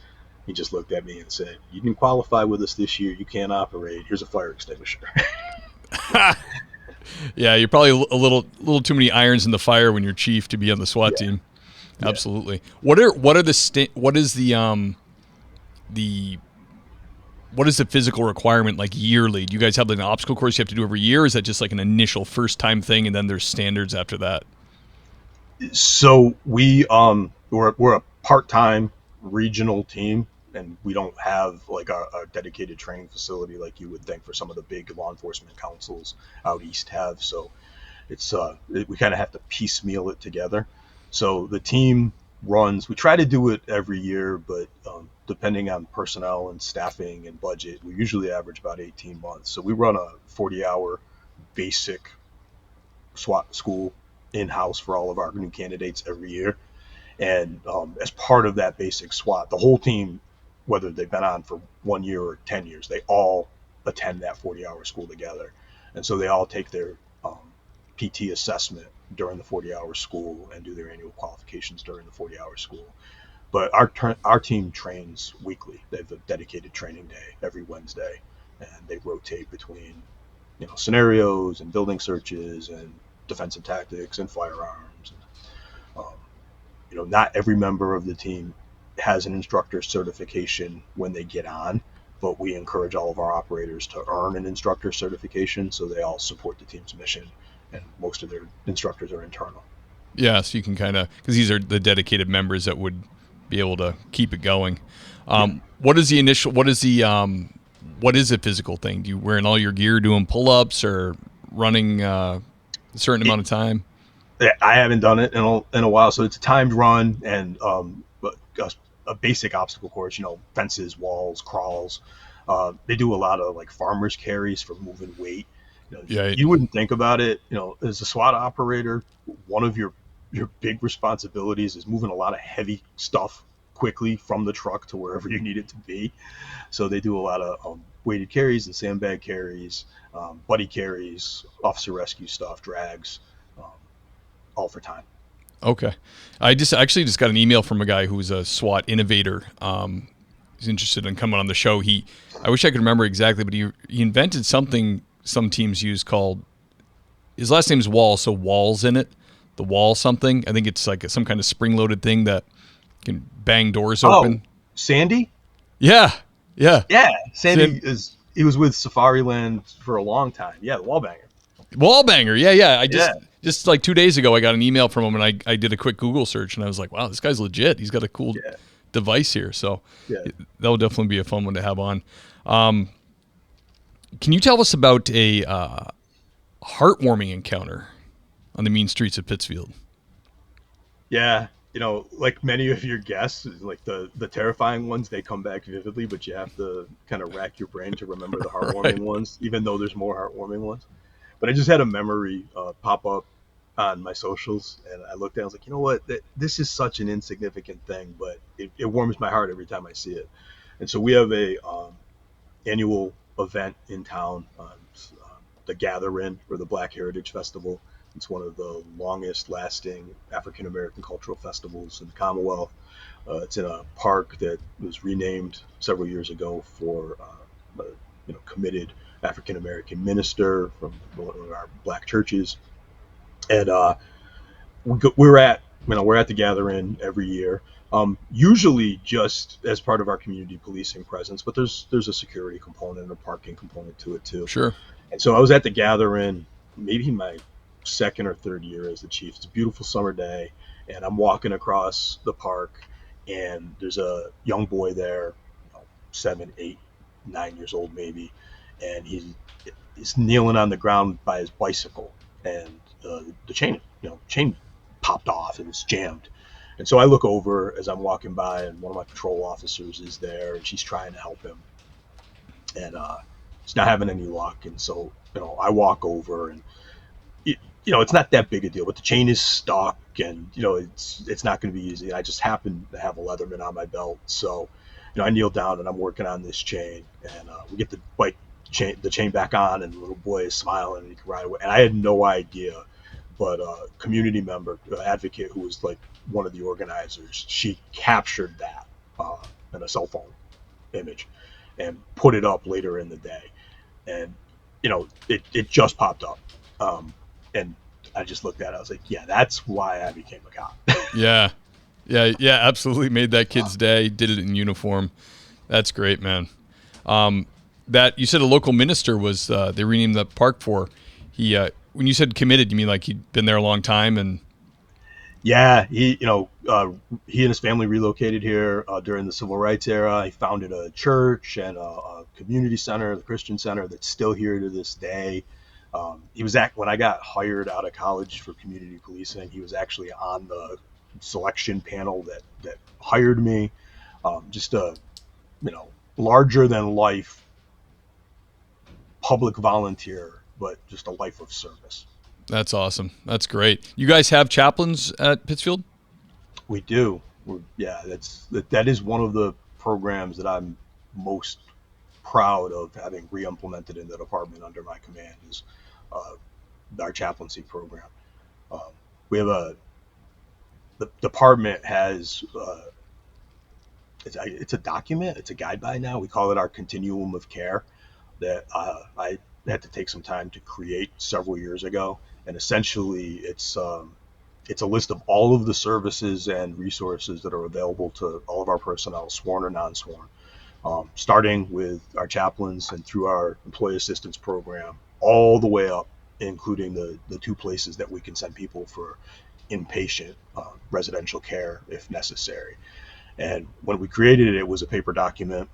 he just looked at me and said, you didn't qualify with us this year. You can't operate. Here's a fire extinguisher. Yeah, you're probably a little too many irons in the fire when you're chief to be on the SWAT team. Absolutely. What is the physical requirement like yearly? Do you guys have like an obstacle course you have to do every year? Or is that just like an initial first time thing and then there's standards after that? So we're a part-time regional team, and we don't have like a dedicated training facility like you would think for some of the big law enforcement councils out east have. So it's we kind of have to piecemeal it together. So the team we try to do it every year, but depending on personnel and staffing and budget, we usually average about 18 months. So we run a 40-hour basic SWAT school in-house for all of our new candidates every year. And as part of that basic SWAT, the whole team, whether they've been on for 1 year or 10 years, they all attend that 40-hour school together. And so they all take their PT assessment during the 40-hour school and do their annual qualifications during the 40-hour school. But our team trains weekly. They have a dedicated training day every Wednesday, and they rotate between scenarios and building searches and defensive tactics and firearms. Not every member of the team has an instructor certification when they get on, but we encourage all of our operators to earn an instructor certification so they all support the team's mission, and most of their instructors are internal. Yeah, so you can kind of, because these are the dedicated members that would be able to keep it going. What is a physical thing? Do you wearing all your gear doing pull-ups or running a certain amount of time? I haven't done it in a while, so it's a timed run, and a basic obstacle course, fences, walls, crawls. They do a lot of like farmers carries for moving weight. Yeah. You wouldn't think about it. As a SWAT operator, one of your big responsibilities is moving a lot of heavy stuff quickly from the truck to wherever you need it to be. So they do a lot of weighted carries and sandbag carries, buddy carries, officer rescue stuff, drags, um, all for time. Okay. I actually just got an email from a guy who's a SWAT innovator. He's interested in coming on the show. I wish I could remember exactly, but he invented something some teams use called, his last name is Wall, so Wall's in it. The Wall something. I think it's like some kind of spring-loaded thing that can bang doors open. Sandy? Yeah. Yeah. Sandy he was with Safariland for a long time. Yeah, the wall banger. Wall banger. Yeah. I just like 2 days ago, I got an email from him, and I did a quick Google search, and I was like, wow, this guy's legit. He's got a cool device here. So that'll definitely be a fun one to have on. Can you tell us about a heartwarming encounter on the mean streets of Pittsfield? Yeah. Like many of your guests, like the terrifying ones, they come back vividly, but you have to kind of rack your brain to remember the heartwarming ones, even though there's more heartwarming ones. But I just had a memory pop up on my socials, and I looked at it, I was like, you know what? This is such an insignificant thing, but it warms my heart every time I see it. And so we have a annual event in town, the Gather-In, or the Black Heritage Festival. It's one of the longest lasting African American cultural festivals in the Commonwealth. It's in a park that was renamed several years ago for a committed African American minister from one of our black churches. And we're at the Gather-In every year, usually just as part of our community policing presence, but there's a security component and a parking component to it too. Sure. And so I was at the Gather-In maybe my second or third year as the chief. It's a beautiful summer day, and I'm walking across the park, and there's a young boy there, 7, 8, 9 years old maybe, and he's kneeling on the ground by his bicycle, and the chain popped off and it's jammed. And so I look over as I'm walking by, and one of my patrol officers is there, and she's trying to help him, and he's not having any luck. And so I walk over, and it's not that big a deal, but the chain is stuck, and it's not going to be easy. I just happen to have a Leatherman on my belt, so I kneel down and I'm working on this chain, and we get the chain back on, and the little boy is smiling and he can ride away. And I had no idea, but a community member, advocate who was like one of the organizers, she captured that in a cell phone image and put it up later in the day, and it just popped up. And I just looked at it. I was like, yeah, that's why I became a cop. Yeah, absolutely. Made that kid's day. Did it in uniform. That's great, man. That you said a local minister was they renamed the park for. He when you said committed, you mean like he'd been there a long time? And yeah, he and his family relocated here during the civil rights era. He founded a church and a community center, the Christian Center, that's still here to this day. He was when I got hired out of college for community policing, he was actually on the selection panel that hired me. Just a larger than life public volunteer, but just a life of service. That's awesome. That's great. You guys have chaplains at Pittsfield? We do. That is one of the programs that I'm most proud of having re-implemented in the department under my command is our chaplaincy program. We have the department has it's a document, it's a guide by now. We call it our continuum of care that I had to take some time to create several years ago. And essentially it's a list of all of the services and resources that are available to all of our personnel, sworn or non-sworn, starting with our chaplains and through our employee assistance program, all the way up, including the 2 places that we can send people for inpatient residential care if necessary. And when we created it, it was a paper document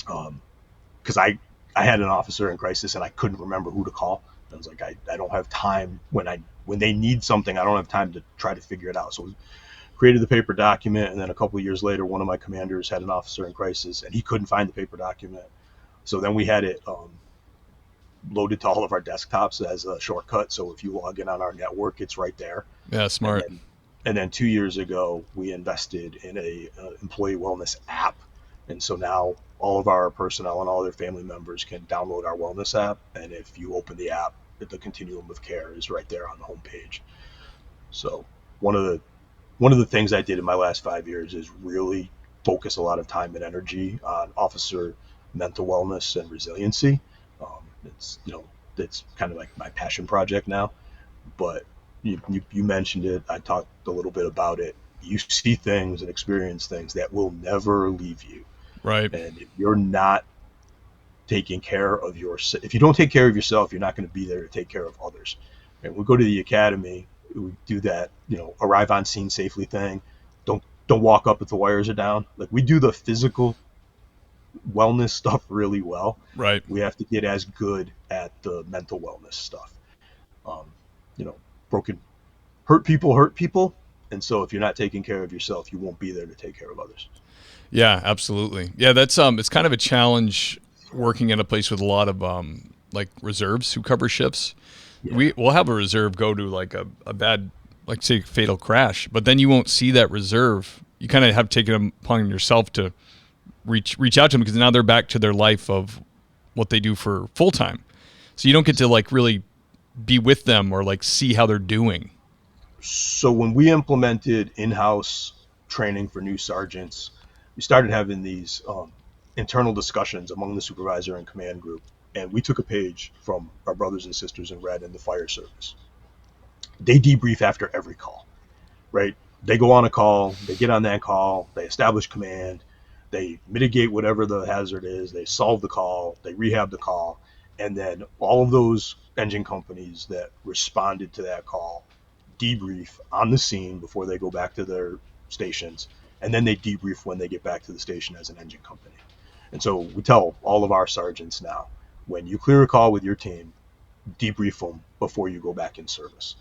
because I had an officer in crisis and I couldn't remember who to call. I was like, I don't have time when they need something. I don't have time to try to figure it out. So we created the paper document, and then a couple of years later, one of my commanders had an officer in crisis, and he couldn't find the paper document. So then we had it loaded to all of our desktops as a shortcut. So if you log in on our network, it's right there. Yeah, smart. And then 2 years ago, we invested in a employee wellness app. And so now all of our personnel and all their family members can download our wellness app. And if you open the app, the continuum of care is right there on the homepage. So one of the things I did in my last 5 years is really focus a lot of time and energy on officer mental wellness and resiliency. It's kind of like my passion project now. But you mentioned it. I talked a little bit about it. You see things and experience things that will never leave you. Right. And if you're not taking care of if you don't take care of yourself, you're not going to be there to take care of others. And we go to the academy, we do that, arrive on scene safely thing. Don't walk up if the wires are down. Like, we do the physical wellness stuff really well. Right. We have to get as good at the mental wellness stuff. Hurt people. And so if you're not taking care of yourself, you won't be there to take care of others. Yeah, absolutely. Yeah, that's it's kind of a challenge working in a place with a lot of like reserves who cover shifts. Yeah. We'll have a reserve go to like a bad, like say fatal crash, but then you won't see that reserve. You kind of have taken upon yourself to reach out to them, because now they're back to their life of what they do for full time. So you don't get to like really be with them or like see how they're doing. So when we implemented in-house training for new sergeants, we started having these internal discussions among the supervisor and command group. And we took a page from our brothers and sisters in red in the fire service. They debrief after every call, right? They go on a call, they get on that call, they establish command, they mitigate whatever the hazard is, they solve the call, they rehab the call, and then all of those engine companies that responded to that call debrief on the scene before they go back to their stations, and then they debrief when they get back to the station as an engine company. And so we tell all of our sergeants now, when you clear a call with your team, debrief them before you go back in service.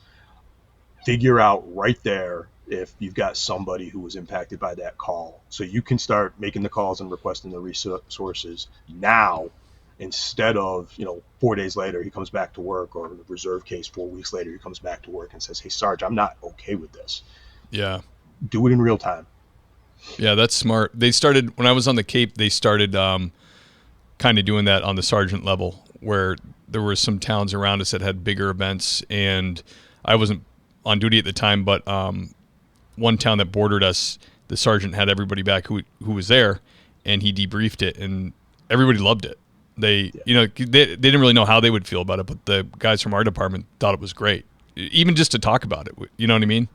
Figure out right there if you've got somebody who was impacted by that call, so you can start making the calls and requesting the resources now, instead of 4 days later he comes back to work, or in the reserve case 4 weeks later he comes back to work and says, "Hey Sarge, I'm not okay with this." Yeah. Do it in real time. Yeah, that's smart. They started, when I was on the Cape, they started kind of doing that on the sergeant level, where there were some towns around us that had bigger events, and I wasn't on duty at the time, but one town that bordered us, the sergeant had everybody back who was there, and he debriefed it, and everybody loved it. They didn't really know how they would feel about it, but the guys from our department thought it was great, even just to talk about it. You know what I mean?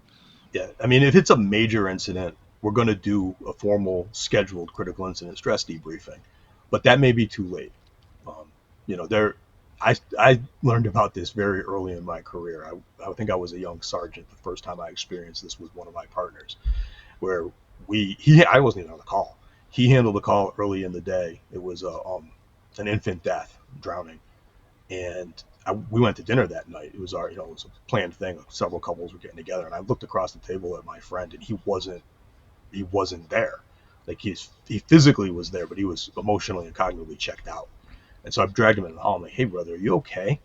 Yeah, I mean, if it's a major incident, we're going to do a formal scheduled critical incident stress debriefing, but that may be too late. I learned about this very early in my career. I think I was a young sergeant the first time I experienced this with one of my partners, where I wasn't even on the call. He handled the call early in the day. It was an infant death, drowning, and we went to dinner that night. It was it was a planned thing. Several couples were getting together, and I looked across the table at my friend, and he wasn't there. Like, he physically was there, but he was emotionally and cognitively checked out. And so I dragged him in the hall. I'm like, "Hey brother, are you okay?"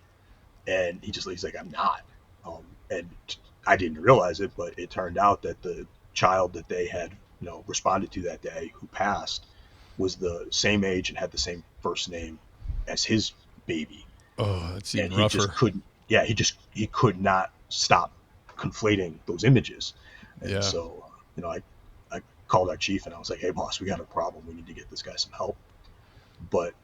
And he's like, "I'm not." And I didn't realize it, but it turned out that the child that they had responded to that day, who passed, was the same age and had the same first name as his baby. Oh, that's even rougher. He could not stop conflating those images. And so, I called our chief and I was like, "Hey boss, we got a problem. We need to get this guy some help." But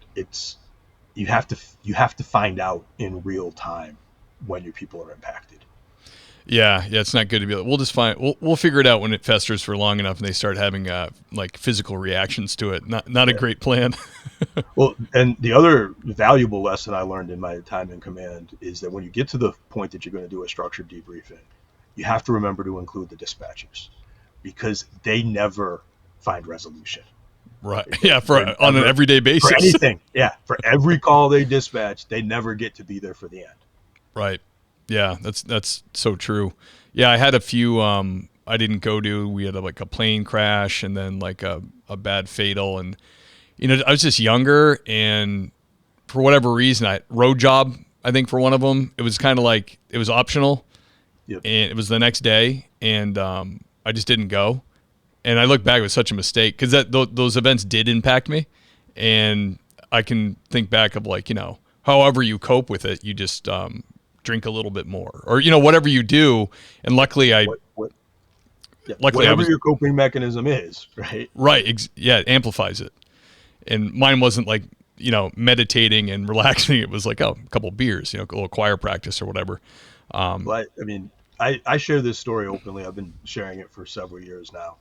you have to find out in real time when your people are impacted. Yeah, it's not good to be like, we'll figure it out when it festers for long enough and they start having like physical reactions to it. Not a great plan. Well, and the other valuable lesson I learned in my time in command is that when you get to the point that you're going to do a structured debriefing, you have to remember to include the dispatchers, because they never find resolution. Right. Yeah. On an everyday basis. For anything. Yeah. For every call they dispatch, they never get to be there for the end. Right. Yeah. That's so true. Yeah. I had a few I didn't go to. We had like a plane crash and then like a bad fatal. And, I was just younger, and for whatever reason, road job, I think for one of them, it was kind of like, it was optional. Yep. And it was the next day, and I just didn't go. And I look back, it was such a mistake, because those events did impact me. And I can think back of like, however you cope with it, you just drink a little bit more, or, whatever you do. And luckily whatever your coping mechanism is, right? Right. Yeah. It amplifies it. And mine wasn't like, meditating and relaxing. It was like, a couple beers, a little choir practice or whatever. But I mean, I share this story openly. I've been sharing it for several years now.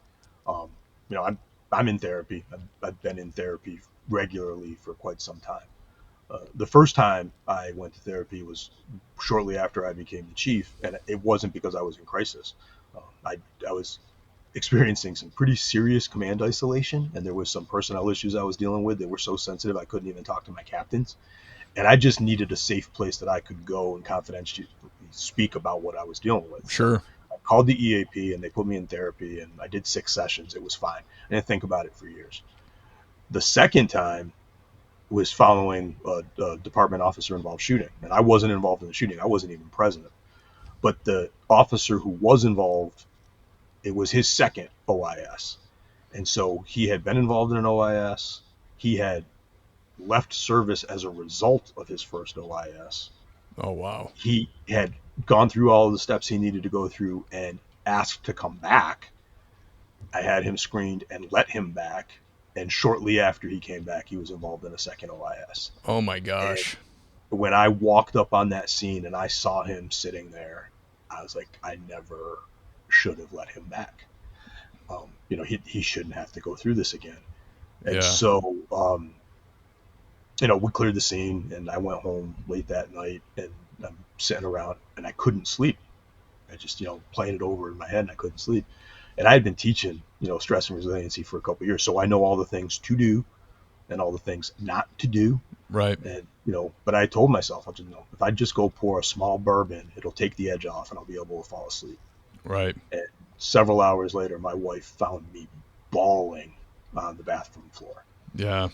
I'm in therapy. I've been in therapy regularly for quite some time. The first time I went to therapy was shortly after I became the chief, and it wasn't because I was in crisis. I was experiencing some pretty serious command isolation, and there was some personnel issues I was dealing with that were so sensitive I couldn't even talk to my captains. And I just needed a safe place that I could go and confidentially speak about what I was dealing with. Sure. So I called the EAP, and they put me in therapy, and I did 6 sessions. It was fine. I didn't think about it for years. The second time was following a department officer involved shooting, and I wasn't involved in the shooting. I wasn't even present. But the officer who was involved, it was his second OIS. And so he had been involved in an OIS. He had left service as a result of his first OIS. Oh, wow. He had gone through all of the steps he needed to go through and asked to come back. I had him screened and let him back. And shortly after he came back, he was involved in a second OIS. Oh, my gosh. And when I walked up on that scene and I saw him sitting there, I was like, I never should have let him back. He shouldn't have to go through this again. And so, we cleared the scene, and I went home late that night, and I'm sitting around, and I couldn't sleep. I just, playing it over in my head, and I couldn't sleep. And I had been teaching, stress and resiliency for a couple of years, so I know all the things to do and all the things not to do. Right. And, but I told myself, if I just go pour a small bourbon, it'll take the edge off, and I'll be able to fall asleep. Right. And several hours later, my wife found me bawling on the bathroom floor. Yeah.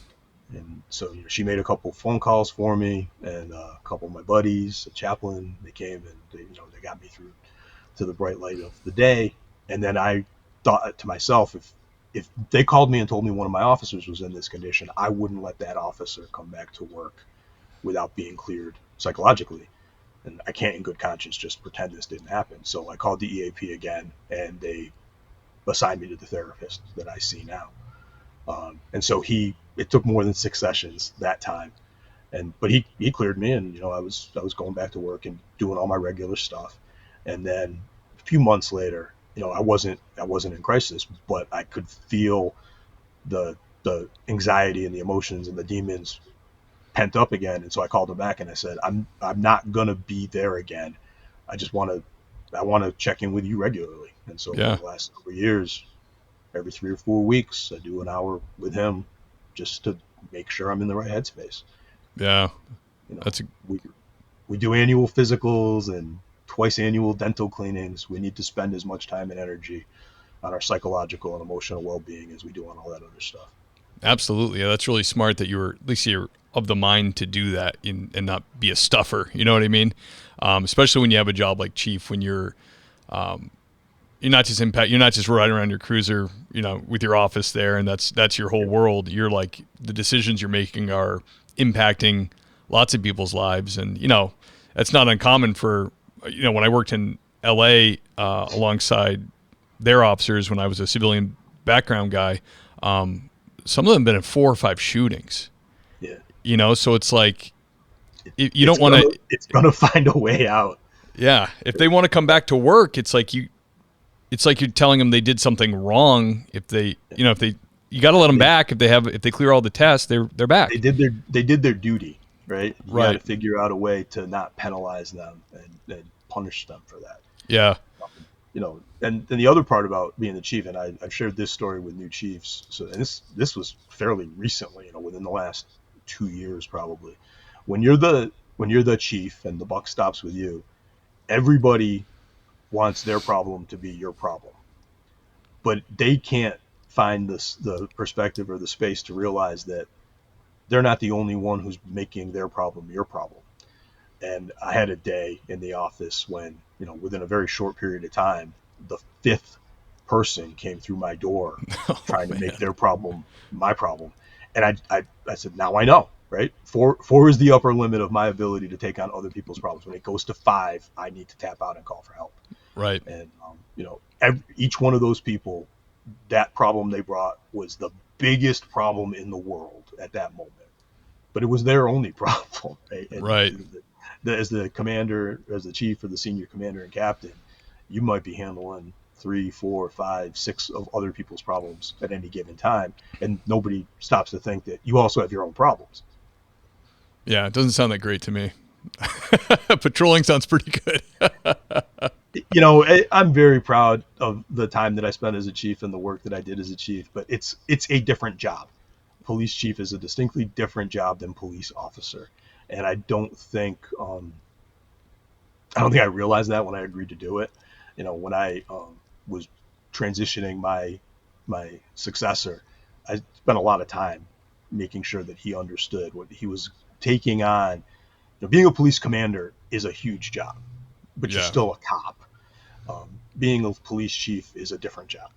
And so she made a couple phone calls for me, and a couple of my buddies, a chaplain, they came, and they got me through to the bright light of the day. And then I thought to myself, if they called me and told me one of my officers was in this condition, I wouldn't let that officer come back to work without being cleared psychologically. And I can't in good conscience just pretend this didn't happen. So I called the EAP again, and they assigned me to the therapist that I see now. And so it took more than 6 sessions that time. But he cleared me, and, I was going back to work and doing all my regular stuff. And then a few months later, I wasn't in crisis, but I could feel the anxiety and the emotions and the demons pent up again. And so I called him back, and I said, I'm not going to be there again. I want to check in with you regularly. And so for the last couple of years, every 3 or 4 weeks, I do an hour with him just to make sure I'm in the right headspace. Yeah. We do annual physicals and twice annual dental cleanings. We need to spend as much time and energy on our psychological and emotional well-being as we do on all that other stuff. Absolutely. Yeah, that's really smart that you're of the mind to do that and not be a stuffer. You know what I mean? Especially when you have a job like chief, when you're not just riding around your cruiser, with your office there, and that's your whole world. You're like, the decisions you're making are impacting lots of people's lives. And, that's not uncommon for, when I worked in LA alongside their officers, when I was a civilian background guy, some of them have been in 4 or 5 shootings. Yeah. So it's like, you don't want to. It's going to find a way out. Yeah. If they want to come back to work, it's like you're telling them they did something wrong. You got to let them back. If they clear all the tests, they're back. They did their duty, right? You right. got to figure out a way to not penalize them and punish them for that. Yeah. And the other part about being the chief, and I've shared this story with new chiefs. So, and this was fairly recently, within the last 2 years probably. When you're the chief and the buck stops with you, everybody wants their problem to be your problem. but they can't find the perspective or the space to realize that they're not the only one who's making their problem your problem. And I had a day in the office when, within a very short period of time, the fifth person came through my door trying to make their problem my problem. And I said, now I know, right? Four is the upper limit of my ability to take on other people's problems. When it goes to 5, I need to tap out and call for help. Right. And, each one of those people, that problem they brought was the biggest problem in the world at that moment. But it was their only problem, right? And right. As the commander, as the chief or the senior commander and captain, you might be handling 3, 4, 5, 6 of other people's problems at any given time, and nobody stops to think that you also have your own problems. Yeah, it doesn't sound that great to me. Patrolling sounds pretty good. I'm very proud of the time that I spent as a chief and the work that I did as a chief, but it's a different job. Police chief is a distinctly different job than police officer. And I don't think I realized that when I agreed to do it. When I was transitioning my successor, I spent a lot of time making sure that he understood what he was taking on. Being a police commander is a huge job, but you're still a cop. Being a police chief is a different job.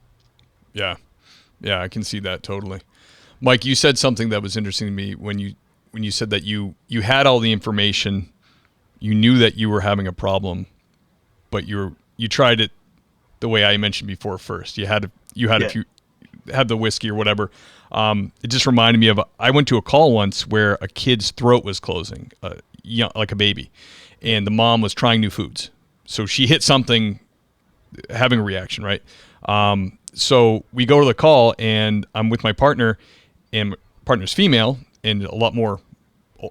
Yeah, I can see that totally. Mike, you said something that was interesting to me when you said that you had all the information, you knew that you were having a problem, but you tried it the way I mentioned before first. You had the whiskey or whatever. It just reminded me of I went to a call once where a kid's throat was closing, like a baby, and the mom was trying new foods. So she hit something, having a reaction, right? So we go to the call, and I'm with my partner, and my partner's female and a lot more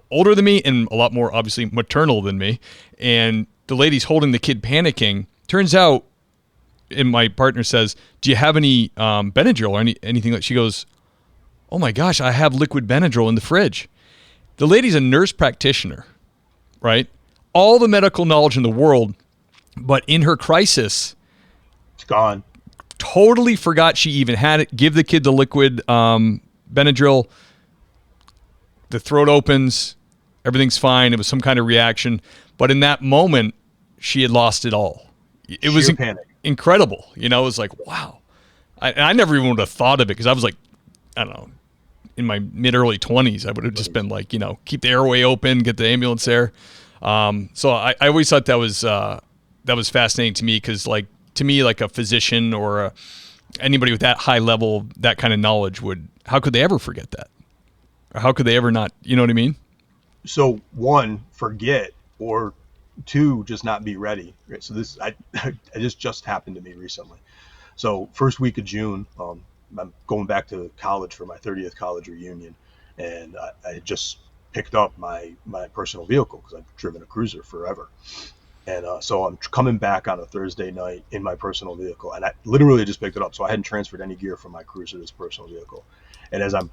older than me and a lot more obviously maternal than me. And the lady's holding the kid panicking. Turns out, and my partner says, do you have any Benadryl or anything? Like, she goes, oh my gosh, I have liquid Benadryl in the fridge. The lady's a nurse practitioner, right? All the medical knowledge in the world, but in her crisis, it's gone. Totally forgot she even had it. Give the kid the liquid Benadryl. The throat opens. Everything's fine. It was some kind of reaction. But in that moment, she had lost it all. It was incredible. It was like, wow. I never even would have thought of it because I was like, I don't know, in my mid-early 20s, I would have just been like, keep the airway open, get the ambulance there. So I always thought that was fascinating to me because, like, to me, like a physician or anybody with that high level, that kind of knowledge how could they ever forget that? Or how could they ever not, you know what I mean? So 1, forget, or 2, just not be ready. Right? So this, just happened to me recently. So first week of June, I'm going back to college for my 30th college reunion. And I had just picked up my personal vehicle because I've driven a cruiser forever. And so I'm coming back on a Thursday night in my personal vehicle, and I literally just picked it up. So I hadn't transferred any gear from my cruiser to this personal vehicle. And as I'm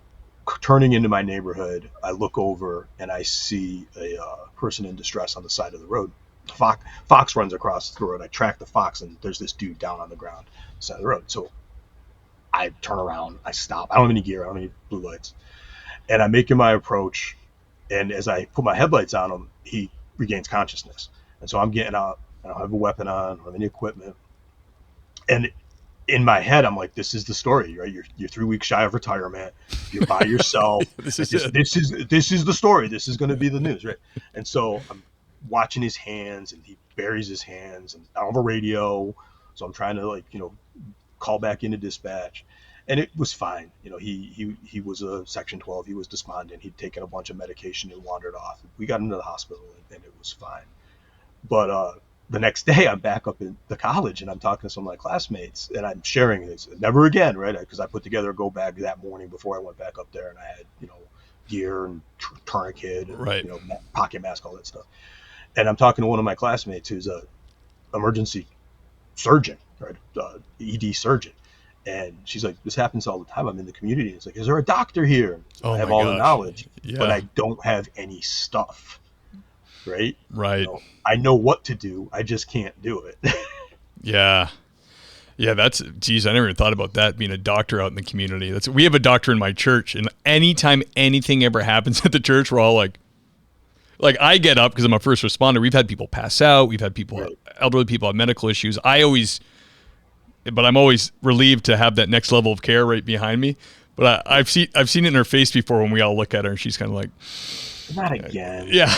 turning into my neighborhood, I look over and I see a person in distress on the side of the road. Fox runs across the road. I track the fox, and there's this dude down on the ground on the side of the road. So I turn around, I stop. I don't have any gear. I don't have any blue lights. And I'm making my approach, and as I put my headlights on him, he regains consciousness. And so I'm getting out. I don't have a weapon on. I don't have any equipment. And in my head, I'm like, this is the story, right? You're 3 weeks shy of retirement. You're by yourself. this is the story. This is going to be the news, right? And so I'm watching his hands, and he buries his hands, and I don't have a radio, so I'm trying to call back into dispatch, and it was fine. He was a Section 12. He was despondent. He'd taken a bunch of medication and wandered off. We got him to the hospital, and it was fine. But the next day, I'm back up in the college, and I'm talking to some of my classmates, and I'm sharing this. Never again, right? Because I put together a go bag that morning before I went back up there, and I had gear and tourniquet, and, right, pocket mask, all that stuff. And I'm talking to one of my classmates who's a emergency surgeon, right? ED surgeon. And she's like, this happens all the time. I'm in the community. It's like, is there a doctor here? So I have all the knowledge, but I don't have any stuff. Right. Right. I know what to do. I just can't do it. Yeah. Yeah, geez, I never even thought about that, being a doctor out in the community. We have a doctor in my church, and anytime anything ever happens at the church, we're all like I get up because I'm a first responder. We've had people pass out. We've had people, Right. elderly people have medical issues. But I'm always relieved to have that next level of care right behind me. But I've seen it in her face before when we all look at her, and she's kind of like, Not again. yeah.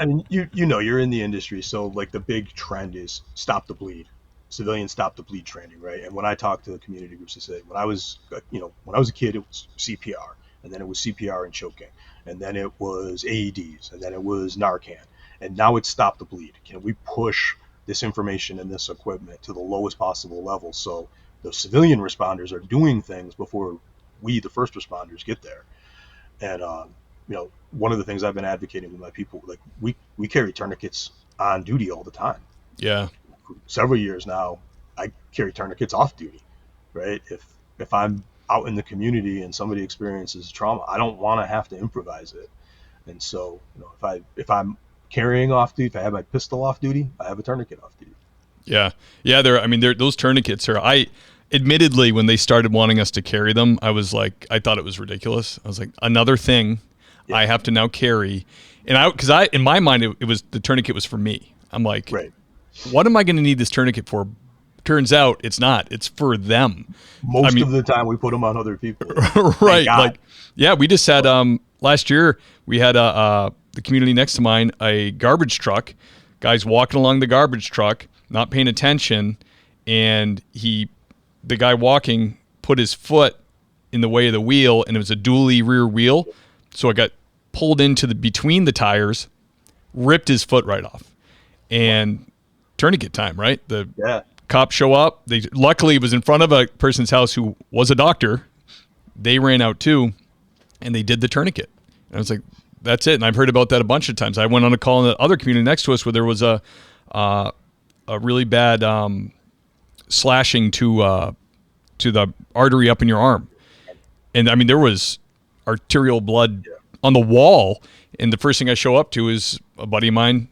I mean, you're in the industry, so like the big trend is stop the bleed, civilian stop the bleed training, right? And when I talk to the community groups, I say when I was a kid, it was CPR, and then it was CPR and choking, and then it was AEDs, and then it was Narcan, and now it's stop the bleed. Can we push this information and this equipment to the lowest possible level so the civilian responders are doing things before we, the first responders, get there? And one of the things I've been advocating with my people, like we carry tourniquets on duty all the time. Yeah. For several years now, I carry tourniquets off duty, right? If I'm out in the community and somebody experiences trauma, I don't want to have to improvise it. And so, if I'm carrying off duty, if I have my pistol off duty, I have a tourniquet off duty. Yeah. Yeah. Those tourniquets admittedly, when they started wanting us to carry them, I thought it was ridiculous. I was like, another thing I have to now carry. And in my mind, it was the tourniquet was for me. I'm like, right. What am I going to need this tourniquet for? Turns out it's not. It's for them. Most of the time we put them on other people. Right. We just had, last year we had the community next to mine, a garbage truck. Guy's walking along the garbage truck, not paying attention. And the guy walking put his foot in the way of the wheel, and it was a dually rear wheel. So I got pulled into between the tires, ripped his foot right off, and tourniquet time, right? The cops show up. Luckily it was in front of a person's house who was a doctor. They ran out too, and they did the tourniquet. And I was like, that's it. And I've heard about that a bunch of times. I went on a call in the other community next to us where there was a really bad slashing to the artery up in your arm. And I mean, there was arterial blood on the wall. And the first thing I show up to is a buddy of mine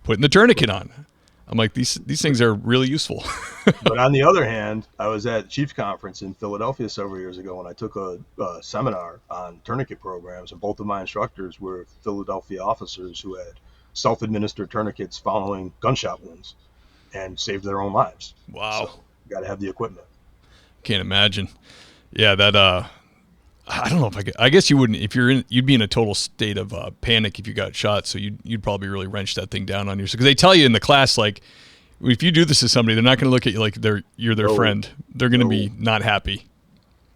putting the tourniquet on. I'm like, these things are really useful. But on the other hand, I was at Chiefs Conference in Philadelphia several years ago, and I took a seminar on tourniquet programs, and both of my instructors were Philadelphia officers who had self-administered tourniquets following gunshot wounds and saved their own lives. Wow. So you got to have the equipment. Can't imagine. Yeah, that I don't know if I guess you wouldn't, you'd be in a total state of panic if you got shot. So you'd probably really wrench that thing down on yourself. Because they tell you in the class, like, if you do this to somebody, they're not going to look at you like you're their friend. They're going to be not happy.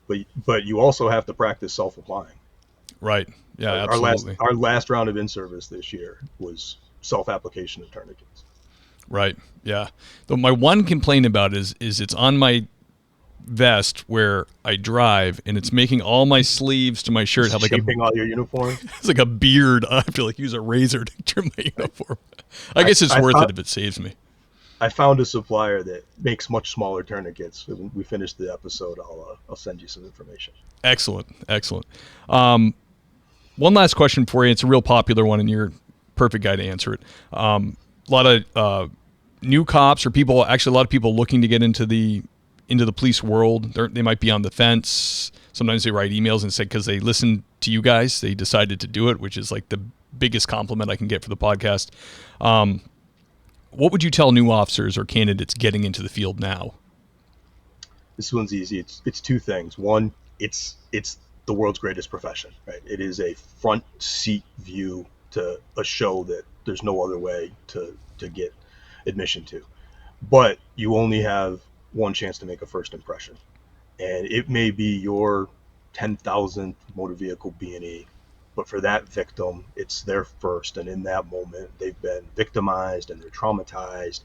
But you also have to practice self-applying. Right. Yeah, absolutely. Our last round of in-service this year was self-application of tourniquets. Right. Yeah. Though my one complaint about it is it's on my vest where I drive, and it's making all my sleeves to my shirt have like shaping all your uniform. It's like a beard. I have to like use a razor to trim my uniform. I guess it's worth it if it saves me. I found a supplier that makes much smaller tourniquets. When we finish the episode, I'll send you some information. Excellent. One last question for you. It's a real popular one, and you're a perfect guy to answer it. A lot of new cops or people, actually a lot of people looking to get into the police world. They might be on the fence. Sometimes they write emails and say, because they listen to you guys, they decided to do it, which is like the biggest compliment I can get for the podcast. What would you tell new officers or candidates getting into the field now? This one's easy. It's two things. One, it's the world's greatest profession, right? It is a front seat view to a show that there's no other way to get admission to. But you only have one chance to make a first impression. And it may be your 10,000th motor vehicle B&E, but for that victim, it's their first. And in that moment, they've been victimized and they're traumatized,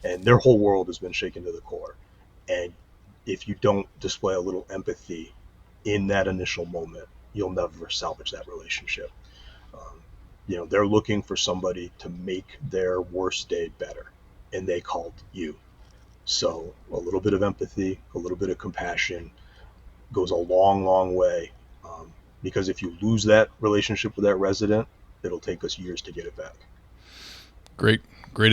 and their whole world has been shaken to the core. And if you don't display a little empathy in that initial moment, you'll never salvage that relationship. They're looking for somebody to make their worst day better, and they called you. So a little bit of empathy, a little bit of compassion goes a long, long way. Because if you lose that relationship with that resident, it'll take us years to get it back. Great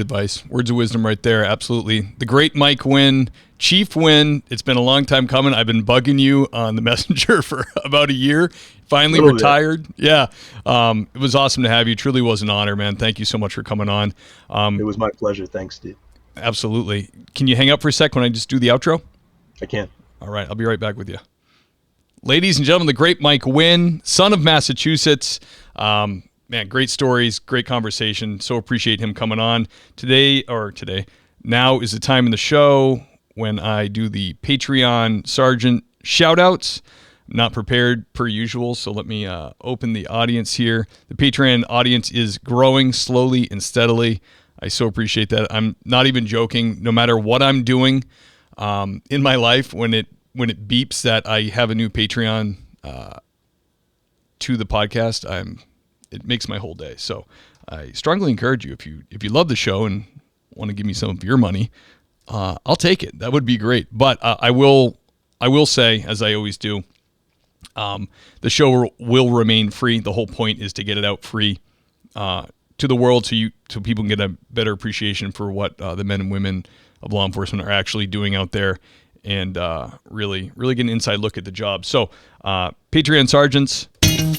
advice. Words of wisdom right there. Absolutely. The great Mike Wynn, Chief Wynn. It's been a long time coming. I've been bugging you on the messenger for about a year. Finally retired. Yeah. It was awesome to have you. Truly was an honor, man. Thank you so much for coming on. It was my pleasure. Thanks, Steve. Absolutely. Can you hang up for a sec when I just do the outro? I can. All right. I'll be right back with you. Ladies and gentlemen, the great Mike Wynn, son of Massachusetts. Man, great stories, great conversation. So appreciate him coming on today. Now is the time in the show when I do the Patreon Sergeant shout-outs. I'm not prepared per usual, so let me open the audience here. The Patreon audience is growing slowly and steadily. I so appreciate that. I'm not even joking. No matter what I'm doing in my life, when it beeps that I have a new Patreon to the podcast, it makes my whole day. So I strongly encourage you, if you love the show and want to give me some of your money, I'll take it. That would be great. But I will say, as I always do, the show will remain free. The whole point is to get it out free to the world, so people can get a better appreciation for what the men and women of law enforcement are actually doing out there, and really get an inside look at the job. So Patreon Sergeants,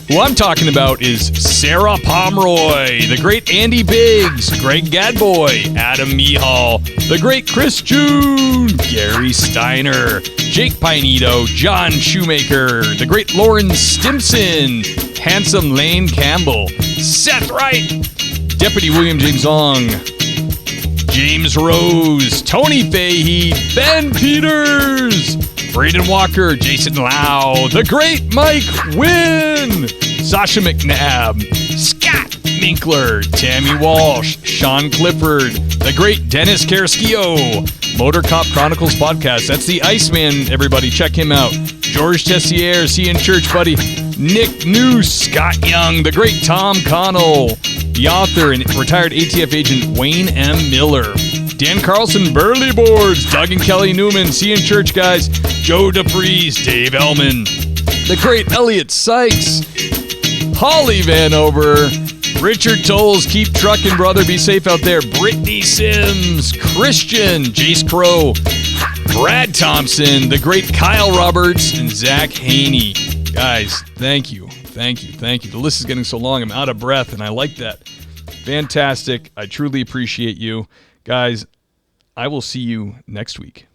who I'm talking about is Sarah Pomeroy, the great Andy Biggs, Greg Gadboy, Adam Mihal, the great Chris June, Gary Steiner, Jake Pinedo, John Shoemaker, the great Lauren Stimson, handsome Lane Campbell, Seth Wright, Deputy William James Ong, James Rose, Tony Fahey, Ben Peters, Braden Walker, Jason Lau, the great Mike Wynn, Sasha McNabb, Scott Minkler, Tammy Walsh, Sean Clifford, the great Dennis Carrasquillo, Motor Cop Chronicles podcast. That's the Iceman, everybody. Check him out. George Tessier, see you in church, buddy. Nick Noose, Scott Young, the great Tom Connell, the author and retired ATF agent Wayne M. Miller, Dan Carlson, Burley Boards, Doug and Kelly Newman, see you in church, guys. Joe DeFries, Dave Ellman, the great Elliot Sykes, Holly Vanover, Richard Tolles, keep trucking, brother, be safe out there. Brittany Sims, Christian, Jace Crow, Brad Thompson, the great Kyle Roberts, and Zach Haney. Guys, thank you. The list is getting so long, I'm out of breath, and I like that. Fantastic. I truly appreciate you. Guys, I will see you next week.